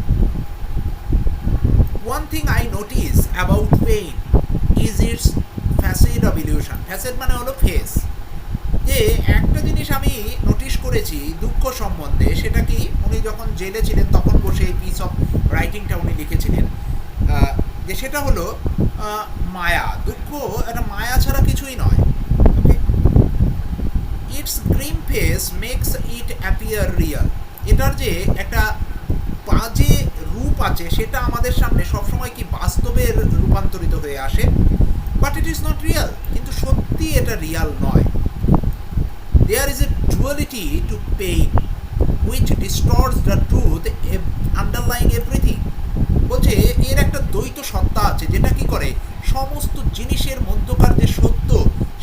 One thing I notice about pain is its facet of illusion. Facet মানে হলো ফেস। যে একটা জিনিস আমি নোটিশ করেছি দুঃখ সম্বন্ধে, সেটা কি, উনি যখন জেলে ছিলেন তখন বসে এই পিস অফ রাইটিংটা উনি লিখেছিলেন, যে সেটা হলো মায়া। দুঃখ একটা মায়া ছাড়া কিছুই নয়। Okay, it's grim face makes it appear real. এটার যে একটা বাজে রূপ আছে সেটা আমাদের সামনে সবসময় কি বাস্তবের রূপান্তরিত হয়ে আসে, but it is not Real. কিন্তু সত্যি এটা রিয়াল নয়। There is a duality to pain which distorts the truth underlying everything. বলছে এর একটা দ্বৈত সত্তা আছে যেটা কি করে সমস্ত জিনিসের মধ্যকার যে সত্য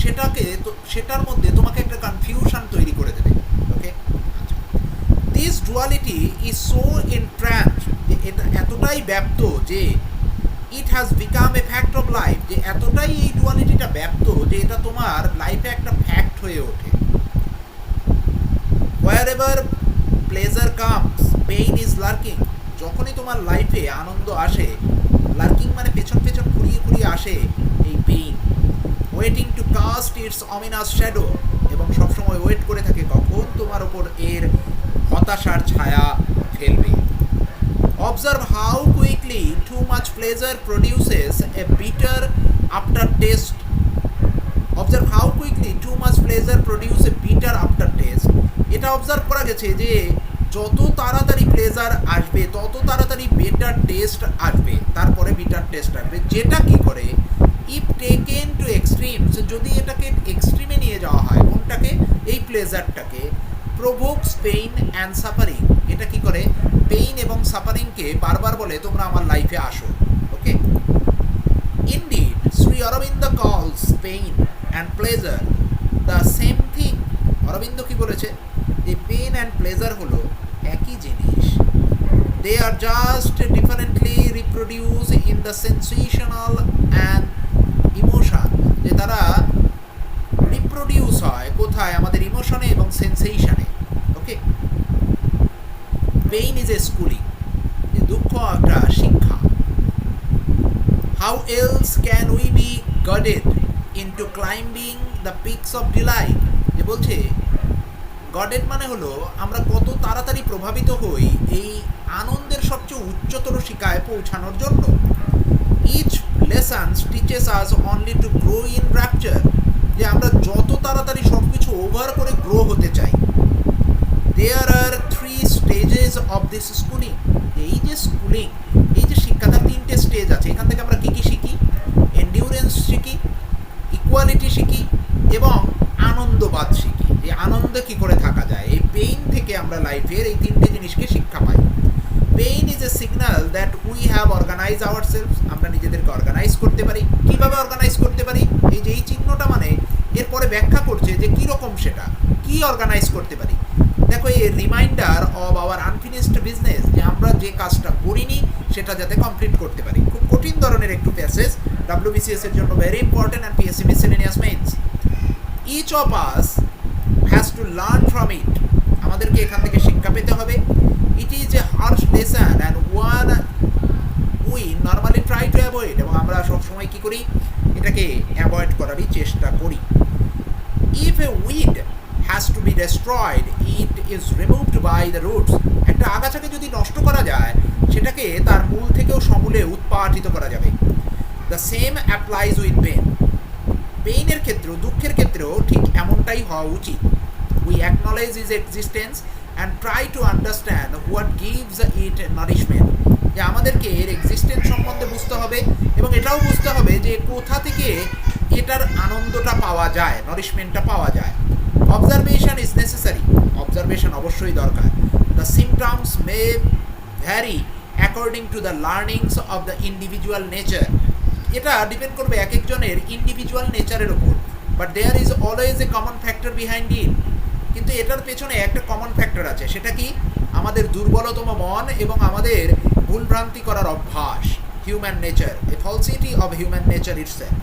সেটাকে সেটার মধ্যে তোমাকে একটা কনফিউশন তৈরি করে দেবে। ওকে, দিস ডুয়ালিটি ইজ সো এন্ট্রান্সড, যে এটা এতটাই ব্যাপ্ত যে it has become a fact of life, যে এতটাই এই ডুয়ালিটিটা ব্যাপ্ত যে এটা তোমার লাইফে একটা ফ্যাক্ট হয়ে ওঠে। Wherever pleasure comes, pain is lurking. যখনই তোমার লাইফে আনন্দ আসে, লার্কিং মানে পেছন পেছন ঘুরিয়ে ঘুরিয়ে আসে এই pain, waiting to cast its ominous shadow, এবং সবসময় ওয়েট করে থাকে কখন তোমার ওপর এর হতাশার ছায়া ফেলবে। Observe how quickly too much pleasure produces A bitter after test. Observe how quickly too much pleasure produce A bitter after test. এটা অবজার্ভ করা গেছে যে যত তাড়াতাড়ি প্লেজার আসবে তত তাড়াতাড়ি বেটার টেস্ট আসবে, তারপরে বিটার টেস্ট আসবে। যেটা কি করে, ইফ টেকেন টু এক্সট্রিমস, যদি এটাকে এক্সট্রিমে নিয়ে যাওয়া হয়, কোনটাকে, এই প্লেজারটাকে, প্রভোকস পেইন অ্যান্ড সাফারিং। এটা কি করে, পেইন এবং সাফারিংকে বারবার বলে তোমরা আমার লাইফে আসো। ওকে, indeed Shri Aurobindo calls pain and pleasure the same thing. Aurobindo কি বলেছে, যে পেইন অ্যান্ড প্লেজার হলো একই জিনিস, they are just differently reproduce in the sensational and emotion. যে তারা রিপ্রোডিউস হয় কোথায়, আমাদের ইমোশনে এবং সেন্সেশনে। Okay, pain is a schooling, যে দুঃখ একটা শিক্ষা। How else can we be guarded into climbing the peaks of delight. যে বলছে গডেড মানে হলো আমরা কত তাড়াতাড়ি প্রভাবিত হই এই আনন্দের সবচেয়ে উচ্চতর শিখায় পৌঁছানোর জন্য। Each lessons teaches us only to grow in rapture, যে আমরা যত তাড়াতাড়ি সব কিছু ওভার করে গ্রো হতে চাই। দেয়ার আর 3 স্টেজেস অফ দিস স্কুলিং, এই যে স্কুলিং, এই যে শিক্ষাটার 3টে স্টেজ আছে। এখান থেকে আমরা কী কী শিখি? এন্ডিউরেন্স শিখি, ইকুয়ালিটি শিখি এবং আনন্দবাদ শিখি, যে আনন্দে কী করে থাকা যায়। এই পেইন থেকে আমরা লাইফের এই 3টে জিনিসকে শিক্ষা পাই। Pain is a signal that we have organise our self, আমরা নিজেদেরকে অর্গানাইজ করতে পারি। কীভাবে অর্গানাইজ করতে পারি? এই যে এই চিহ্নটা মানে এরপরে ব্যাখ্যা করছে যে কীরকম সেটা, কী অর্গানাইজ করতে পারি। দেখো, এই reminder of our unfinished business, যে আমরা যে কাজটা করিনি সেটা যাতে কমপ্লিট করতে পারি। খুব কঠিন ধরনের একটু প্যাসেজ, WBCS এর জন্য very important and PSC miscellaneous mains. Each of us has to learn from it, আমাদেরকে এখান থেকে শিক্ষা পেতে হবে। It is a harsh lesson and one we normally try to avoid, এবং আমরা সবসময় কী করি? এটাকে অ্যাভয়েড করারই চেষ্টা করি। If a weed has to be destroyed it is removed by the roots, একটা আগাছাকে যদি নষ্ট করা যায় সেটাকে তার মূল থেকেও সমূলে উৎপাটিত করা যাবে। The same applies with pain, পেইনের ক্ষেত্রেও, দুঃখের ক্ষেত্রেও ঠিক এমনটাই হওয়া উচিত। We acknowledge is existence and try to understand what gives it nourishment, যে আমাদেরকে এর এক্সিস্টেন্স সম্বন্ধে বুঝতে হবে এবং এটাও বুঝতে হবে যে কোথা থেকে এটার আনন্দটা পাওয়া যায়, নারিশমেন্টটা পাওয়া যায়। অবজারভেশন ইজ নেসেসারি, অবজারভেশন অবশ্যই দরকার। The symptoms may vary according to the learnings of the individual nature, এটা ডিপেন্ড করবে এক একজনের ইন্ডিভিজুয়াল নেচারের ওপর। But there is always a common factor behind it, কিন্তু এটার পেছনে একটা কমন ফ্যাক্টর আছে। সেটা কি? আমাদের দুর্বলতম মন এবং আমাদের ভুলভ্রান্তি করার অভ্যাস। Human nature, a falsity of human nature itself.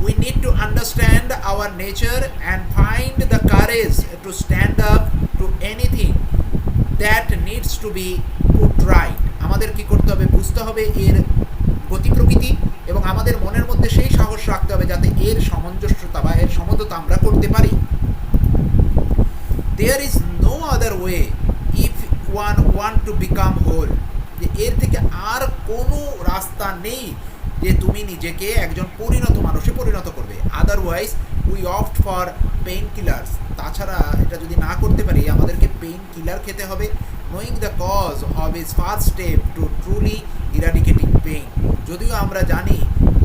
We need to understand our nature and find the courage to stand up to anything that needs to be put right. আমাদের কি করতে হবে? বুঝতে হবে এর গতি প্রকৃতি এবং আমাদের মনের মধ্যে সেই সাহস রাখতে হবে যাতে এর সামঞ্জস্যতা বা এর সমতা আমরা করতে পারি। There is no other way if one want to become whole, যে এর থেকে আর কোনো রাস্তা নেই যে তুমি নিজেকে একজন পরিণত মানুষে পরিণত করবে। Otherwise we opt for pain killers, তাছাড়া এটা যদি না করতে পারি আমাদেরকে পেইন কিলার খেতে হবে। Knowing the cause of is first step to truly eradicating pain, যদিও আমরা জানি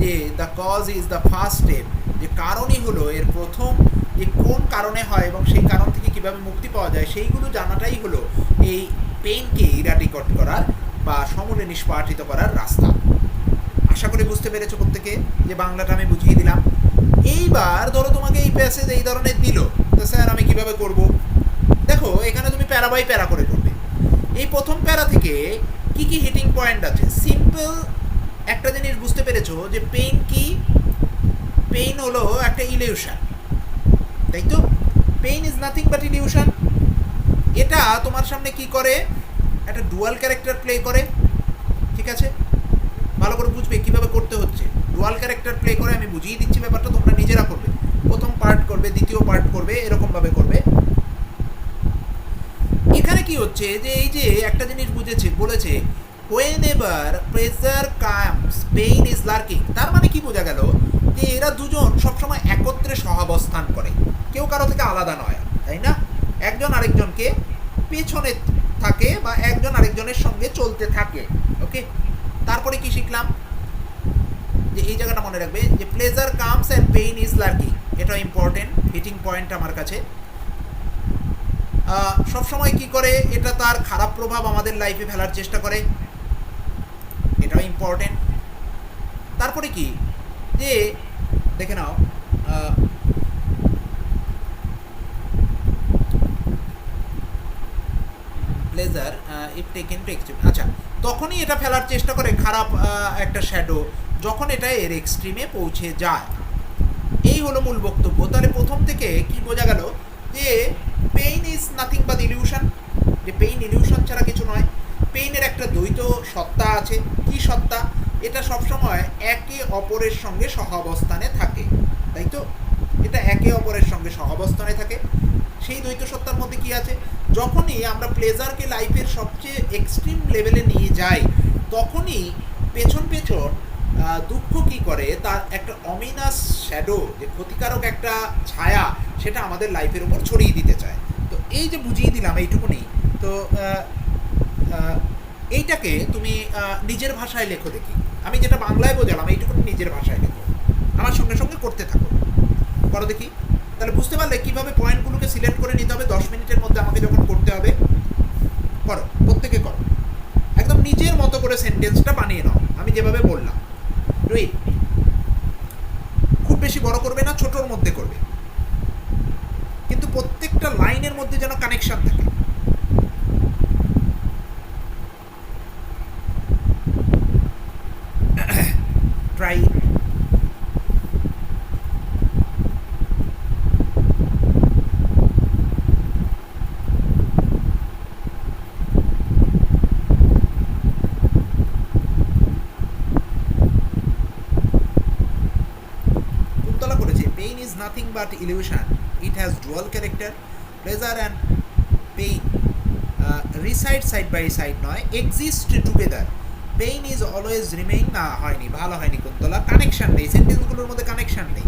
যে the cause is the first step, যে কারণই হলো এর প্রথম, যে কোন কারণে হয় এবং সেই কারণ থেকে কীভাবে মুক্তি পাওয়া যায় সেইগুলো জানাটাই হলো এই পেইনকে ইরাডিকেট করার বা সমূলে নিষ্পাটিত করার রাস্তা। আশা করি বুঝতে পেরেছো প্রত্যেকে, যে বাংলাটা আমি বুঝিয়ে দিলাম। এইবার ধরো তোমাকে এই প্যাসেজ এই ধরনের দিল, তো স্যার আমি কিভাবে করব? দেখো, এখানে তুমি প্যারা বাই প্যারা করে করবে। এই প্রথম প্যারা থেকে কি কি হিটিং পয়েন্ট আছে? সিম্পল একটা জিনিস বুঝতে পেরেছো যে পেইন কি? পেইন হলো একটা ইলিউশন, তাই তো? Pain is nothing but illusion. এটা তোমার সামনে কি করে? একটা ডুয়াল ক্যারেক্টার প্লে করে, ঠিক আছে? ভালো করে বুঝবে কীভাবে করতে হচ্ছে। ডুয়াল ক্যারেক্টার প্লে করে, আমি বুঝিয়ে দিচ্ছি ব্যাপারটা, তোমরা নিজেরা করবে। প্রথম পার্ট করবে, দ্বিতীয় পার্ট করবে, এরকমভাবে করবে। এখানে কি হচ্ছে যে এই যে একটা জিনিস বলেছে whenever pressure comes pain is lurking, তার মানে কি বোঝা গেল? যে এরা দুজন সবসময় একত্রে সহাবস্থান করে, কেউ কারো থেকে আলাদা নয়, তাই না? একজন আরেকজনকে পেছনে থাকে বা একজন আরেকজনের সঙ্গে চলতে থাকে। ওকে, তারপরে কি শিখলাম? যে এই জায়গাটা মনে রাখবে যে pleasure comes and pain is lurking, এটা ইম্পর্টেন্ট হিটিং পয়েন্ট আমার কাছে। সবসময় কি করে? এটা তার খারাপ প্রভাব আমাদের লাইফে ফেলার চেষ্টা করে, এটাও ইম্পর্টেন্ট। তারপরে কি? যে দেখে নাও, pleasure if taken to extreme, আচ্ছা, তখনই এটা ফেলার চেষ্টা করে খারাপ একটা শ্যাডো, যখন এটা এর এক্সট্রিমে পৌঁছে যায়। এই হলো মূল বক্তব্য। তাহলে প্রথম থেকে কি বোঝা গেল? যে pain is nothing but illusion, যে পেইন ইলিউশন ছাড়া কিছু নয়। পেইনের একটা দ্বৈত সত্তা আছে। কি সত্তা? এটা সবসময় একে অপরের সঙ্গে সহাবস্থানে থাকে, তাই তো? এটা একে অপরের সঙ্গে সহাবস্থানে থাকে। সেই দ্বৈত সত্তার মধ্যে কি আছে? যখনই আমরা প্লেজারকে লাইফের সবচেয়ে এক্সট্রিম লেভেলে নিয়ে যাই, তখনই পেছন পেছন দুঃখ কি করে, তার একটা অমিনাস শ্যাডো, যে ক্ষতিকারক একটা ছায়া, সেটা আমাদের লাইফের উপর ছড়িয়ে দিতে চায়। তো এই যে বুঝিয়ে দিলাম এইটুকুনি, তো এইটাকে তুমি নিজের ভাষায় লেখো দেখি। আমি যেটা বাংলায় বোঝালাম এইটুকুনি নিজের ভাষায় লেখো, আমার সঙ্গে সঙ্গে করতে থাকো, করো দেখি। তাহলে বুঝতে পারলে কীভাবে পয়েন্টগুলোকে সিলেক্ট করে নিতে হবে 10 মিনিটের মধ্যে আমাকে যখন করতে হবে। করো, প্রত্যেকে করো, একদম নিজের মতো করে সেন্টেন্সটা বানিয়ে নাও আমি যেভাবে বললাম। রুই, খুব বেশি বড় করবে না, ছোটোর মধ্যে করবে, কিন্তু প্রত্যেকটা লাইনের মধ্যে যেন কানেকশন থাকে। Try. Nothing but illusion. It has dual character. Pleasure and pain reside side by side, নয়, exist together. Pain is always remain, না হয়নি, ভালো হয়নি কুন্তলা, কানেকশন নেই, সেন্টেন্সগুলোর মধ্যে কানেকশন নেই।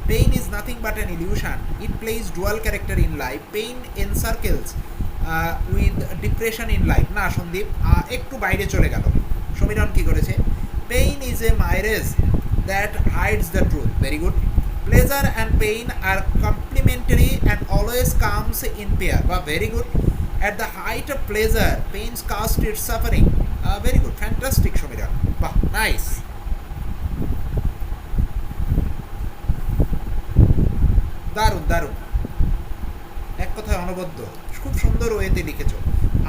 Pain is nothing but an illusion. It plays dual character in life. Pain encircles with depression in life. না সন্দীপ, একটু বাইরে চলে গেল। সমীরণ কি করেছে? Pain is a mirage that hides the truth. Very good. Pleasure and pain are complementary and always comes in pair. Very good. At the height of pleasure, pain caused its suffering. Very good. Fantastic, Shomira. Nice. দারুণ দারুণ, এক কথায় অনবদ্য, খুব সুন্দর ওয়েতে লিখেছো,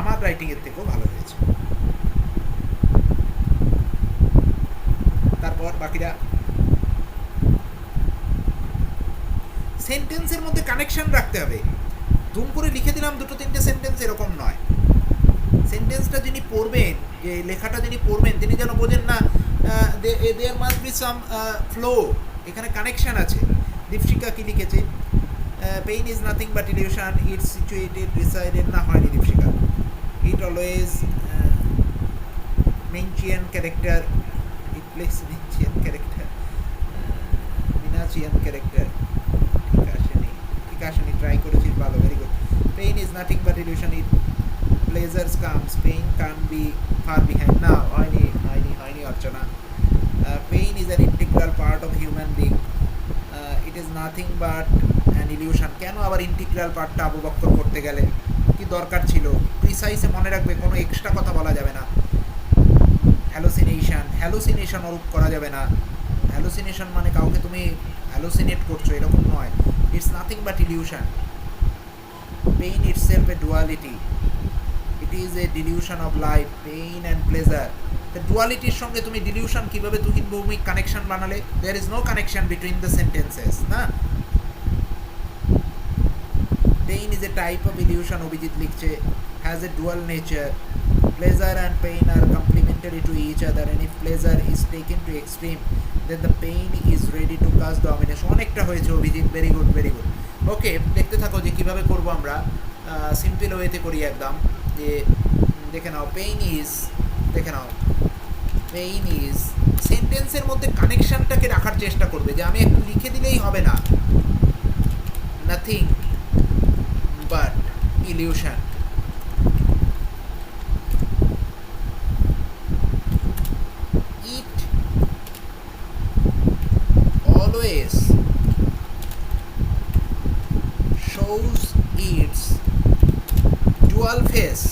আমার রাইটিংয়ের থেকেও ভালো হয়েছে। তারপর বাকিরা সেন্টেন্সের মধ্যে কানেকশন রাখতে হবে। দুম করে লিখে দিলাম দুটো তিনটে সেন্টেন্স, এরকম নয়। সেন্টেন্সটা যিনি পড়বেন, যে লেখাটা যিনি পড়বেন, তিনি যেন বোঝেন না there must be some flow, এখানে কানেকশন আছে। দীপশিকা কি লিখেছে? Pain is nothing but illusion, it's situated resided, না হয়নি Dipshika. It always maintain character, it place maintain character, maintain character, আসেনি, ট্রাই করেছি, ভালো, very good. Pain is nothing but illusion, it pleasures comes, pain can be far behind, না হয়নি Archana. Pain is an integral part of human being, it is nothing but an illusion. কেন আবার integral পার্টটা আবু বক্কর করতে গেলে, কি দরকার ছিল? প্রিসাইসে মনে রাখবে, কোনো এক্সট্রা কথা বলা যাবে না। হ্যালোসিনেশন অরূপ করা যাবে না। হ্যালোসিনেশন মানে কাউকে তুমি হ্যালোসিনেট করছো, এরকম নয়। It's nothing but illusion. Pain itself a duality. It is a delusion of life, pain and pleasure. The duality এর সঙ্গে তুমি delusion কিভাবে তুহিন ভৌমিক কানেকশন বানালে? There is no connection between the sentences, না? Pain is a type of illusion, Abhijit লিখছে, has a dual nature. Pleasure and pain are complementary to each other, and if pleasure is taken to extreme, then the pain is ready to cause domination. অনেকটা হয়েছে Abhijit, very good very good. Okay, দেখতে থাকো যে কীভাবে করবো আমরা। Simple ওয়েতে করি একদম, যে দেখে নাও, পেইন ইজ, দেখে নাও, পেইন ইজ, সেন্টেন্সের মধ্যে কানেকশনটাকে রাখার চেষ্টা করবে, যে আমি একটু লিখে দিলেই হবে না। Nothing but illusion, always shows its dual faces,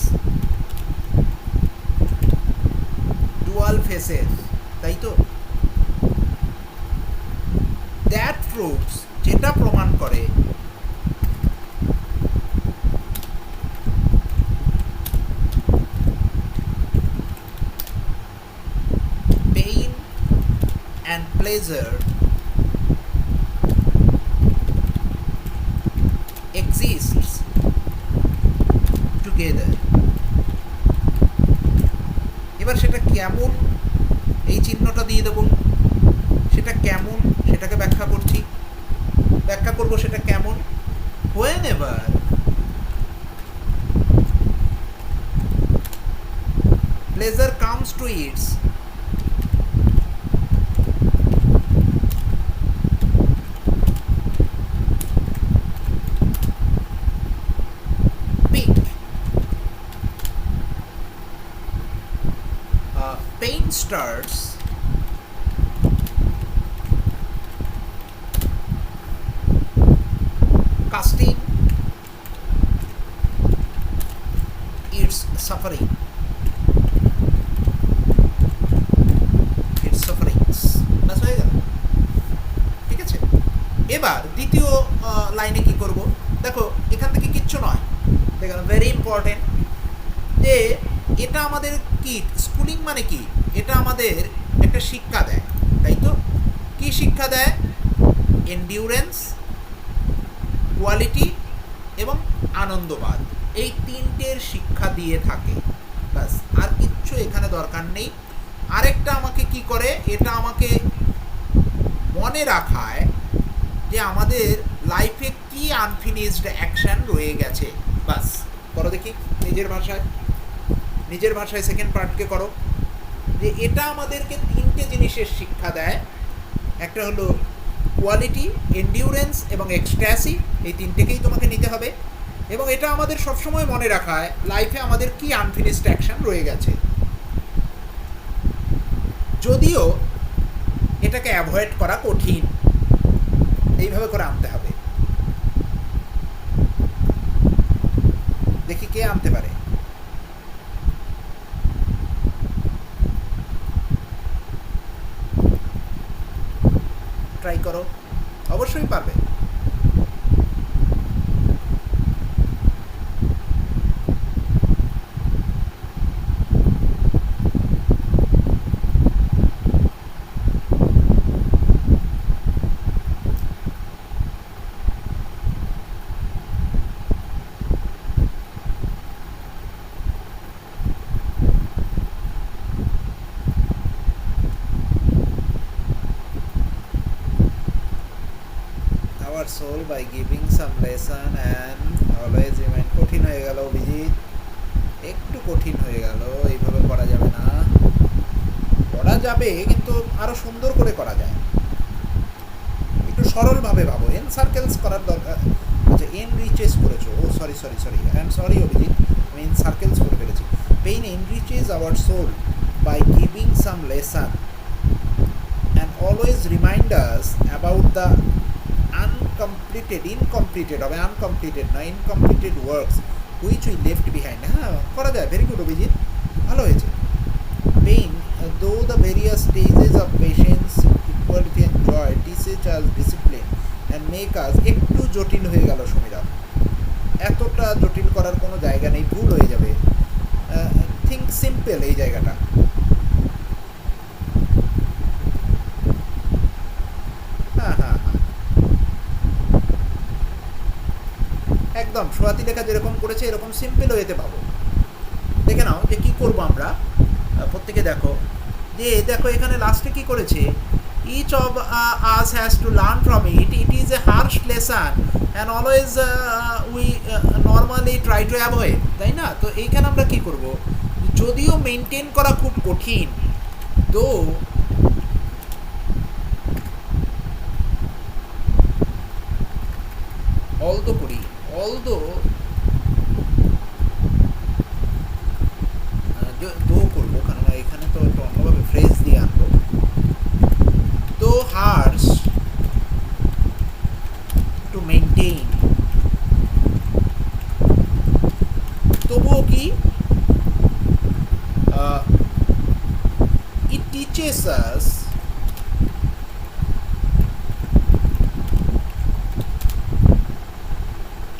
তাই তো? that proves, যেটা প্রমাণ করে, pain and pleasure exists together. এবার সেটা কেমন, এই চিহ্নটা দিয়ে দেবো, সেটা কেমন সেটাকে ব্যাখ্যা করছি, ব্যাখ্যা করব সেটা কেমন। whenever pleasure comes to its peak. Pain starts casting its suffering, its sufferings. বাস হয়ে গেল, ঠিক আছে। এবার দ্বিতীয় লাইনে কি করব, দেখো এখান থেকে কিচ্ছু নয়, দেখো ভেরি ইম্পর্টেন্ট, যে এটা আমাদের কি স্কুলিং মানে কি, এটা আমাদের একটা শিক্ষা দেয়, তাই তো। কি শিক্ষা দেয়? এন্ডিউরেন্স, কোয়ালিটি এবং আনন্দবাদ, এই তিনটের শিক্ষা দিয়ে থাকে, ব্যাস আর কিচ্ছু এখানে দরকার নেই। আরেকটা আমাকে কি করে, এটা আমাকে মনে রাখায় যে আমাদের লাইফে কি আনফিনিশড অ্যাকশন রয়ে গেছে। বাস করো দেখি নিজের ভাষায়, নিজের ভাষায় সেকেন্ড পার্টকে করো, যে এটা আমাদেরকে তিনটে জিনিসের শিক্ষা দেয়। একটা হলো কোয়ালিটি, এন্ডিউরেন্স এবং এক্সট্যাসি, এই তিনটেকেই তোমাকে নিতে হবে। এবং এটা আমাদের সবসময় মনে রাখায় লাইফে আমাদের কি আনফিনিশড অ্যাকশন রয়ে গেছে। যদিও এটাকে অ্যাভয়েড করা কঠিন, এইভাবে করে আনতে হবে। দেখি কে আনতে পারে। ট্রাই করো, অবশ্যই পারবে। Our soul by giving some lesson and always remind. কঠিন হয়ে গেল অভিজিৎ, একটু কঠিন হয়ে গেল, এইভাবে করা যাবে না। করা যাবে কিন্তু আরো সুন্দর করে করা যায়, একটু সরলভাবে ভাবো। এন সার্কেলস করার দরকার। আচ্ছা এন রিচেস করেছো, oh sorry sorry sorry, I am sorry Abhijit, আমি এন সার্কেলস করে ফেলেছি। Pain enriches our soul by giving some lesson and always remind us about the incomplete হবে uncompleted works which we left behind. হ্যাঁ করা যায়, very good Abhijit, ভালো হয়েছে। Pain though the various stages of patience, equality and joy teach us discipline and make us, একটু জটিল হয়ে গেল সমীরা, এতটা জটিল করার কোনো জায়গা নেই, ভুল হয়ে যাবে। থিঙ্ক সিম্পল এই জায়গাটা। একদম সোয়াতি লেখা যেরকম করেছে এরকম সিম্পল হয়েতে পাবো। দেখে নাও যে কী করবো আমরা, প্রত্যেকে দেখো, যে দেখো এখানে লাস্টে কি করেছে, each of us has to learn from it, it is a harsh lesson and always we normally try to avoid, তাই না? তো এইখানে আমরা কি করব, যদিও মেনটেন করা খুব কঠিন, তো although করি, although দো করবো, কারণ এখানে তো একটু অন্যভাবে ফ্রেজ দিয়ে আনবো। তো হার্স টু মেনটেইন, তবুও কি it teaches us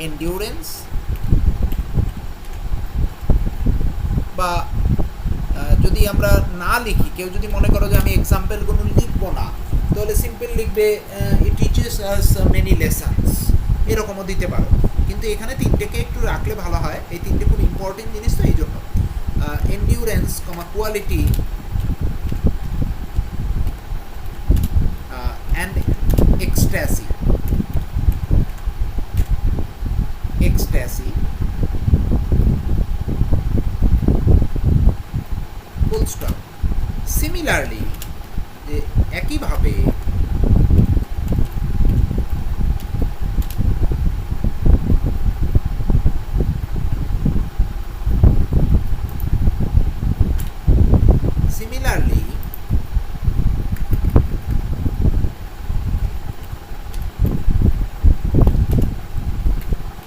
endurance, বা যদি আমরা না লিখি, কেউ যদি মনে করো যে আমি এক্সাম্পলগুলো লিখবো না, তাহলে সিম্পল লিখবে it teaches us many lessons, এরকমও দিতে পারো। কিন্তু এখানে তিনটেকে একটু রাখলে ভালো হয়, এই তিনটে খুব ইম্পর্টেন্ট জিনিস, তো এই জন্য endurance, quality and ecstasy. Stop. Similarly, যে একইভাবে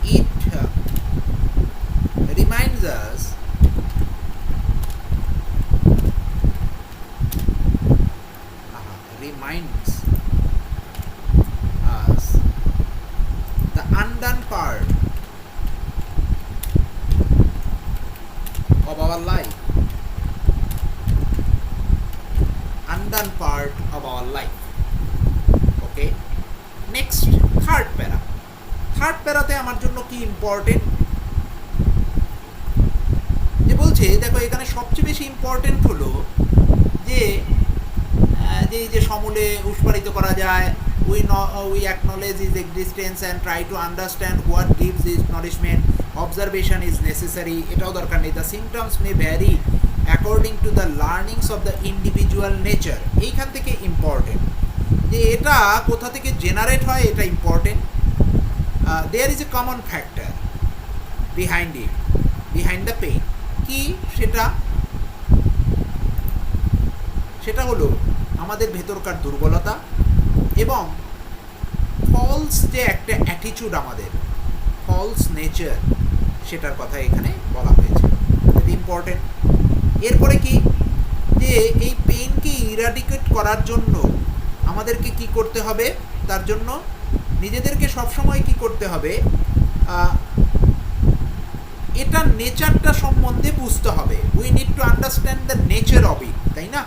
it reminds us the undone part of our life, undone part of our life. Okay, next, third para. Third প্যারাতে আমার জন্য কি ইম্পর্টেন্ট, যে বলছে দেখো এখানে সবচেয়ে বেশি ইম্পর্টেন্ট হলো যে যে সমূলে উৎপাদিত করা যায়, we acknowledge his existence and try to understand what gives his nourishment, observation is necessary, এটাও দরকার নেই, the symptoms may vary according to the learnings of the individual nature, এইখান থেকে ইম্পর্টেন্ট, যে এটা কোথা থেকে জেনারেট হয় এটা important. There is a common factor behind it, behind the pain. কি সেটা হলো আমাদের ভেতরকার দুর্বলতা এবং ফলস যে একটা অ্যাটিটিউড, আমাদের ফলস নেচার, সেটার কথা এখানে বলা হয়েছে, এটা ইম্পর্টেন্ট। এরপরে কি, যে এই পেইনকে ইরাডিকেট করার জন্য আমাদেরকে কি করতে হবে, তার জন্য নিজেদেরকে সবসময় কি করতে হবে, এটা নেচারটা সম্বন্ধে বুঝতে হবে। We need to understand the nature of it, তাই না?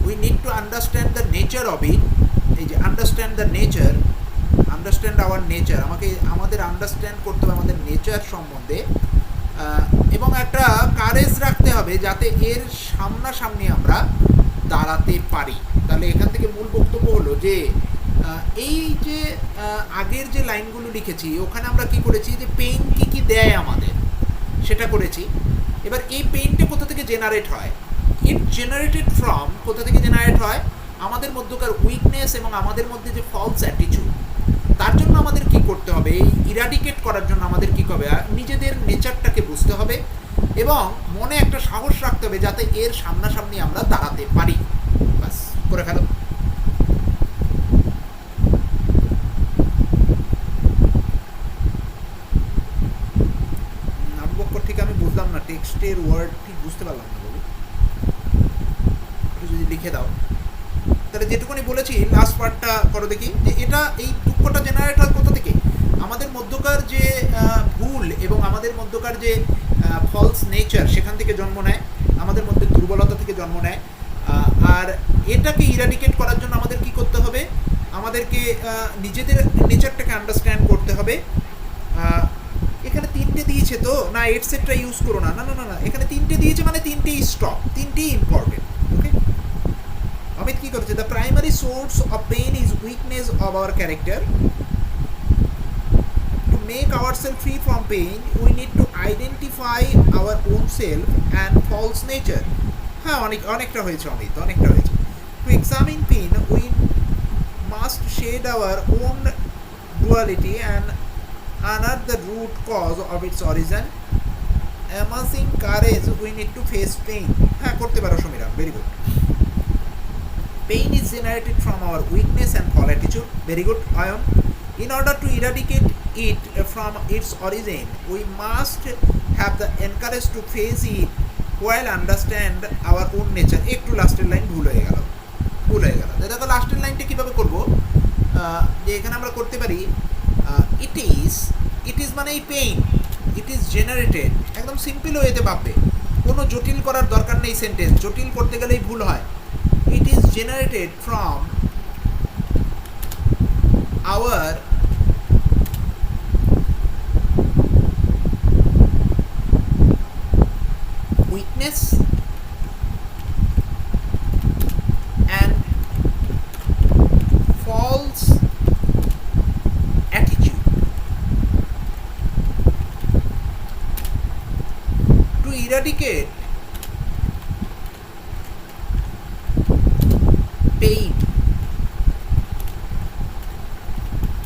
We need to understand the nature of it. এই যে understand the nature, understand hour nature, আমাদের আন্ডারস্ট্যান্ড করতে হবে আমাদের নেচার সম্বন্ধে, এবং একটা কারেজ রাখতে হবে যাতে এর সামনাসামনি আমরা দাঁড়াতে পারি। তাহলে এখান থেকে মূল বক্তব্য হলো যে এই যে আগের যে লাইনগুলো লিখেছি ওখানে আমরা কি করেছি, যে পেইন কি কি দেয় আমাদের সেটা করেছি। এবার এই পেইনটা কোথা থেকে জেনারেট হয়, ইট জেনারেটেড ফ্রম, কোথা থেকে জেনারেট হয়, আমাদের মধ্যকার উইকনেস এবং আমাদের মধ্যে যে ফলস অ্যাটিটিউড, তার জন্য আমাদের কি করতে হবে, এই ইরাডিকেট করার জন্য আমাদের কি হবে, নিজেদের নেচারটাকে বুঝতে হবে এবং মনে একটা সাহস রাখতে হবে যাতে এর সামনাসামনি আমরা দাঁড়াতে পারি। বাস, করে ফেলো। ঠিক আমি বুঝলাম না, টেক্সটের ওয়ার্ড ঠিক বুঝতে পারলাম না, বলি একটু যদি লিখে দাও। তাহলে যেটুকুনি বলেছি লাস্ট পার্টটা করো দেখি, যে এটা এই দুঃখটা জেনারেট হয় কোথা থেকে, আমাদের মধ্যকার যে ভুল এবং আমাদের মধ্যকার যে ফলস নেচার সেখান থেকে জন্ম নেয়, আমাদের মধ্যে দুর্বলতা থেকে জন্ম নেয়। আর এটাকে ইরাডিকেট করার জন্য আমাদের কি করতে হবে, আমাদেরকে নিজেদের নেচারটাকে আন্ডারস্ট্যান্ড করতে হবে। এখানে তিনটে দিয়েছে তো না, এটসেট্রা ইউজ করো না, না না না, এখানে তিনটে দিয়েছে মানে তিনটেই স্টপ, তিনটেই ইম্পর্টেন্ট। ওকে, অমিত কি করেছে, the primary source of pain is weakness of our character. To make ourselves free from pain we need to identify our own self and false nature. হ্যাঁ, অনেকটা হয়েছে অমিত, অনেকটা হয়েছে। To examine pain we must shed our own duality and unearth the root cause of its origin. Amassing courage, we need to face pain. হ্যাঁ, করতে পারো Samira, very good. Pain is generated from our weakness and fall attitude. Very good, Ayon. In order to eradicate it from its origin, we must have the encourage to face it while understand our own nature. একটু লাস্টের line ভুল হয়ে গেল। দেখো লাস্টের লাইনটা কীভাবে করবো, যে এখানে আমরা করতে পারি it is মানে এই পেইন, ইট ইজ জেনারেটেড, একদম সিম্পল ওয়েতে ভাববে, কোনো জটিল করার দরকার নেই সেন্টেন্স, জটিল করতে গেলেই ভুল হয়। It is generated from our weakness and false attitude. To eradicate pain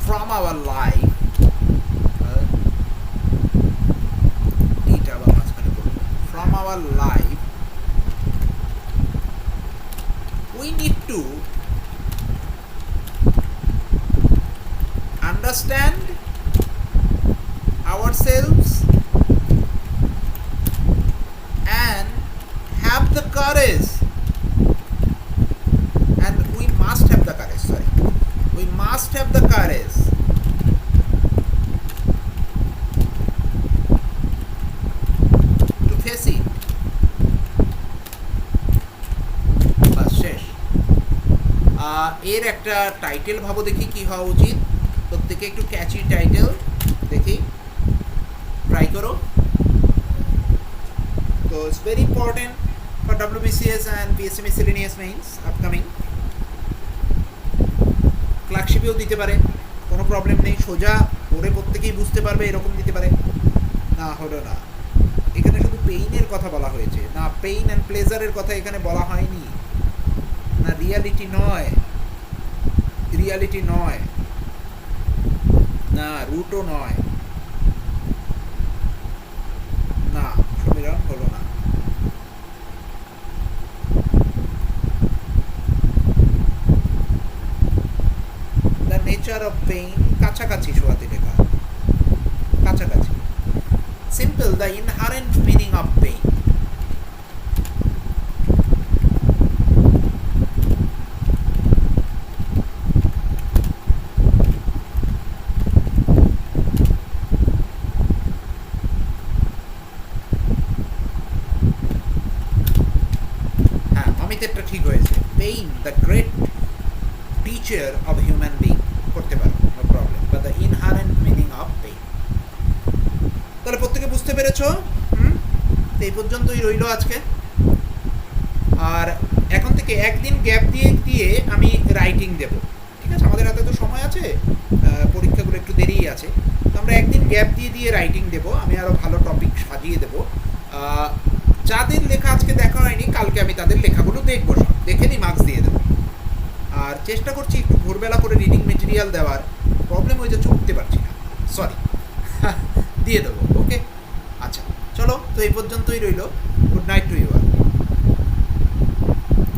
from our life, from our life, we need to understand ourselves and have the courage, and we must have the courage, we must have the courage to face it. বাস শেষ। এর একটা title ভাবো দেখি কি হওয়া উচিত, প্রত্যেকে একটু ক্যাচি টাইটেল দেখি, ট্রাই করো। তো it's very important for WBCS and PSC miscellaneous mains upcoming. ক্লার্কশিপেও দিতে পারে, কোনো প্রবলেম নেই, সোজা পড়ে প্রত্যেকেই বুঝতে পারবে এরকম দিতে পারে। না হলো না, এখানে শুধু পেইনের কথা বলা হয়েছে, না পেইন অ্যান্ড প্লেজারের কথা এখানে বলা হয়নি, না রিয়ালিটি নয়, রিয়ালিটি নয়, না রুটও নয়, না সমীরণ হলো না। দ্য নেচার অফ পেইন কাছাকাছি শোয়াতে লেখা, কাছাকাছি। Simple, the inherent meaning of pain. অমিতেরটা ঠিক হয়েছে, pain the great teacher of human being করতে পারো, নো প্রবলেম, বা the inherent meaning of pain. তাহলে প্রত্যেকে বুঝতে পেরেছো? এই পর্যন্তই রইল আজকে। আর এখন থেকে একদিন গ্যাপ দিয়ে দিয়ে আমি রাইটিং দেব, ঠিক আছে? আমাদের হাতে তো সময় আছে, পরীক্ষাগুলো একটু দেরিই আছে, তো আমরা একদিন গ্যাপ দিয়ে দিয়ে রাইটিং দেব। আমি আরও ভালো টপিক সাজিয়ে দেবো। যাদের লেখা আজকে দেখা হয়নি, কালকে আমি তাদের লেখাগুলো দেখবো, সব দেখে নিই, মার্কস দিয়ে দেবো। আর চেষ্টা করছি একটু ভোরবেলা করে রিডিং মেটেরিয়াল দেওয়ার, প্রবলেম হয়ে যাচ্ছে, উঠতে পারছি না, সরি, দিয়ে দেবো। ওকে, আচ্ছা চলো, তো এই পর্যন্তই রইল। Good night to you.